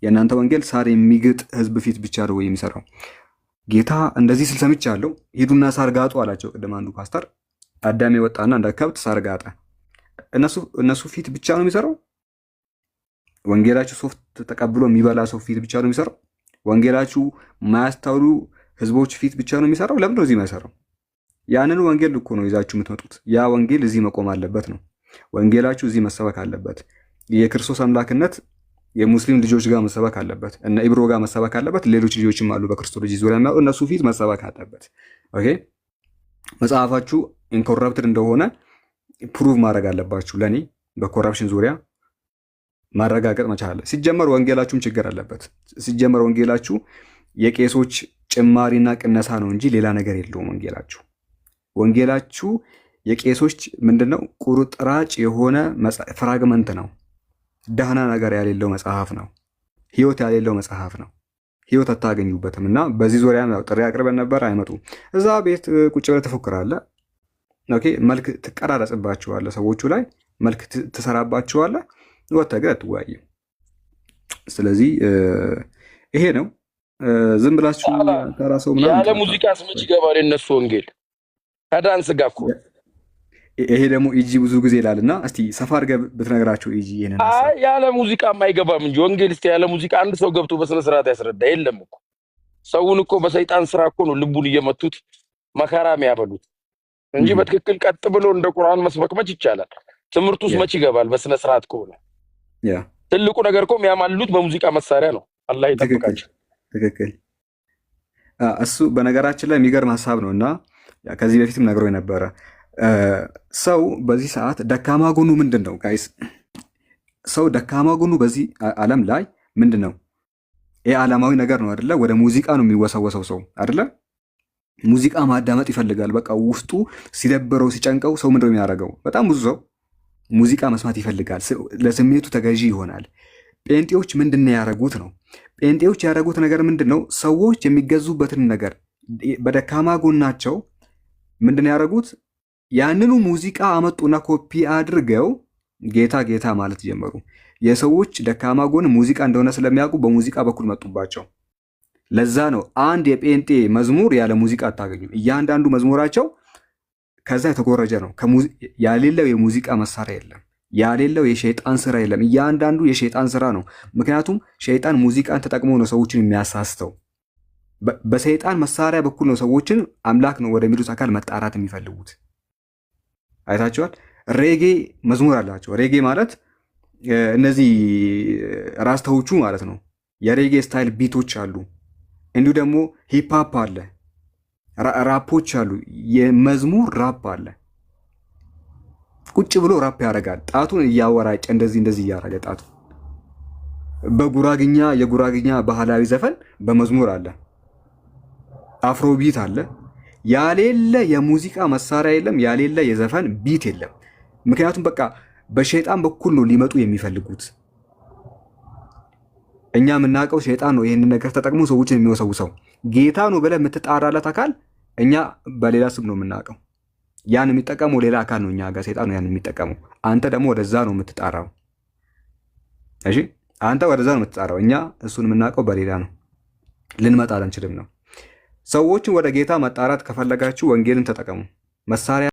[SPEAKER 2] የእናንተ ወንጌል ሳር የሚግጥ ህዝብ ፊት ብቻ ነው ወይ የሚሰራው? ጌታ እንደዚህ ስል ሰምቻለሁ፣ ሂዱና ሳር ጋጡ አላቸው። ቅድም አንዱ ፓስተር አዳም የወጣና እንደ ከብት ሳር ጋጠ። እነሱ ፊት ብቻ ነው የሚሰራው? ወንጌላችሁ ሶፍት ተቀብሎ የሚበላ ሰው ፊት ብቻ ነው የሚሰራው? ወንጌላችሁ የማያስተውሉ ህዝቦች ፊት ብቻ ነው የሚሰራው? ለምን ነው እዚህ የማይሰራው? ያንን ወንጌል እኮ ነው ይዛችሁ የምትመጡት። ያ ወንጌል እዚህ መቆም አለበት ነው። ወንጌላችሁ እዚህ መሰበክ አለበት። የክርስቶስ አምላክነት የሙስሊም ልጆች ጋር መሰበክ አለበት፣ እና ኢብሮ ጋር መሰበክ አለበት። ሌሎች ልጆችም አሉ በክርስቶስ ልጅ ዙሪያ የሚያውቁ እነሱ ፊት መሰበክ አለበት። ኦኬ መጽሐፋችሁ ኢንኮረፕትድ እንደሆነ ፕሩቭ ማድረግ አለባችሁ። ለኔ በኮረፕሽን ዙሪያ ማረጋገጥ መቻል አለ። ሲጀመር ወንጌላችሁም ችግር አለበት። ሲጀመር ወንጌላችሁ የቄሶች ጭማሪና ቅነሳ ነው እንጂ ሌላ ነገር የለውም። ወንጌላችሁ የቄሶች ምንድነው? ቁርጥራጭ የሆነ ፍራግመንት ነው። ደህና ነገር ያሌለው መጽሐፍ ነው። ህይወት ያሌለው መጽሐፍ ነው። ህይወት አታገኙበትም። እና በዚህ ዙሪያ ጥሪ አቅርበን ነበር፣ አይመጡ። እዛ ቤት ቁጭ ብለህ ትፎክራለህ። ኦኬ መልክ ትቀራረጽባቸዋለህ፣ ሰዎቹ ላይ መልክ ትሰራባቸዋለህ። ወጥተህ ግን አትወያይም። ስለዚህ ይሄ ነው። ዝም ብላችሁ ተራ ሰው ምናምን
[SPEAKER 11] ያለ ሙዚቃ ስመች ይገባል የነሱ ወንጌል ከዳንስ ጋር እኮ።
[SPEAKER 2] ይሄ ደግሞ ኢጂ ብዙ ጊዜ ይላልና እስቲ ሰፋ አድርገህ ብትነግራቸው ኢጂ ይሄንን
[SPEAKER 11] ያለ ሙዚቃ የማይገባም እንጂ ወንጌል እስቲ ያለ ሙዚቃ አንድ ሰው ገብቶ በስነ ስርዓት ያስረዳ የለም እኮ። ሰውን እኮ በሰይጣን ስራ እኮ ነው ልቡን እየመቱት መከራ የሚያበሉት እንጂ በትክክል ቀጥ ብሎ እንደ ቁርአን መስበክ መች ይቻላል? ትምህርት ውስጥ መች ይገባል? በስነ ስርዓት ከሆነ ትልቁ ነገር እኮ የሚያማልሉት በሙዚቃ መሳሪያ ነው። አላህ ይጠብቃቸው።
[SPEAKER 2] ትክክል። እሱ በነገራችን ላይ የሚገርም ሀሳብ ነው እና ከዚህ በፊትም ነግሮ የነበረ ሰው በዚህ ሰዓት ደካማ ጎኑ ምንድን ነው ጋይስ? ሰው ደካማ ጎኑ በዚህ ዓለም ላይ ምንድን ነው? ይህ ዓለማዊ ነገር ነው አይደለ? ወደ ሙዚቃ ነው የሚወሰወሰው ሰው አይደለ? ሙዚቃ ማዳመጥ ይፈልጋል። በቃ ውስጡ ሲደብረው ሲጨንቀው ሰው ምንድነው የሚያደርገው? በጣም ብዙ ሰው ሙዚቃ መስማት ይፈልጋል። ለስሜቱ ተገዢ ይሆናል። ጴንጤዎች ምንድነው ያደረጉት ነው? ጴንጤዎች ያደረጉት ነገር ምንድነው? ሰዎች የሚገዙበትን ነገር በደካማ ጎናቸው ምንድነው ያደረጉት? ያንኑ ሙዚቃ አመጡና ኮፒ አድርገው ጌታ ጌታ ማለት ጀመሩ። የሰዎች ደካማ ጎን ሙዚቃ እንደሆነ ስለሚያውቁ በሙዚቃ በኩል መጡባቸው። ለዛ ነው አንድ የጴንጤ መዝሙር ያለ ሙዚቃ አታገኙም። እያንዳንዱ መዝሙራቸው ከዛ የተጎረጀ ነው። ያሌለው የሙዚቃ መሳሪያ የለም፣ ያሌለው የሸይጣን ስራ የለም። እያንዳንዱ የሸይጣን ስራ ነው። ምክንያቱም ሸይጣን ሙዚቃን ተጠቅሞ ነው ሰዎችን የሚያሳስተው። በሰይጣን መሳሪያ በኩል ነው ሰዎችን አምላክ ነው ወደሚሉት አካል መጣራት የሚፈልጉት። አይታችኋል። ሬጌ መዝሙር አላቸው። ሬጌ ማለት እነዚህ ራስተዎቹ ማለት ነው። የሬጌ ስታይል ቢቶች አሉ። እንዲሁ ደግሞ ሂፕሆፕ አለ፣ ራፖች አሉ። የመዝሙር ራፕ አለ። ቁጭ ብሎ ራፕ ያደርጋል። ጣቱን እያወራጨ እንደዚህ እያደረገ ጣቱ። በጉራግኛ የጉራግኛ ባህላዊ ዘፈን በመዝሙር አለ። አፍሮቢት አለ። ያሌለ የሙዚቃ መሳሪያ የለም፣ ያሌለ የዘፈን ቢት የለም። ምክንያቱም በቃ በሸይጣን በኩል ነው ሊመጡ የሚፈልጉት። እኛ የምናውቀው ሸይጣን ነው ይህንን ነገር ተጠቅሞ ሰዎችን የሚወሰውሰው። ጌታ ነው ብለህ የምትጣራለት አካል እኛ በሌላ ስም ነው የምናውቀው። ያን የሚጠቀመው ሌላ አካል ነው፣ እኛ ጋር ሸይጣን ነው ያን የሚጠቀመው። አንተ ደግሞ ወደዛ ነው የምትጣራው። እሺ አንተ ወደዛ ነው የምትጣራው። እኛ እሱን የምናውቀው በሌላ ነው፣ ልንመጣ አንችልም ነው። ሰዎችን ወደ ጌታ መጣራት ከፈለጋችሁ ወንጌልን ተጠቀሙ። መሳሪያ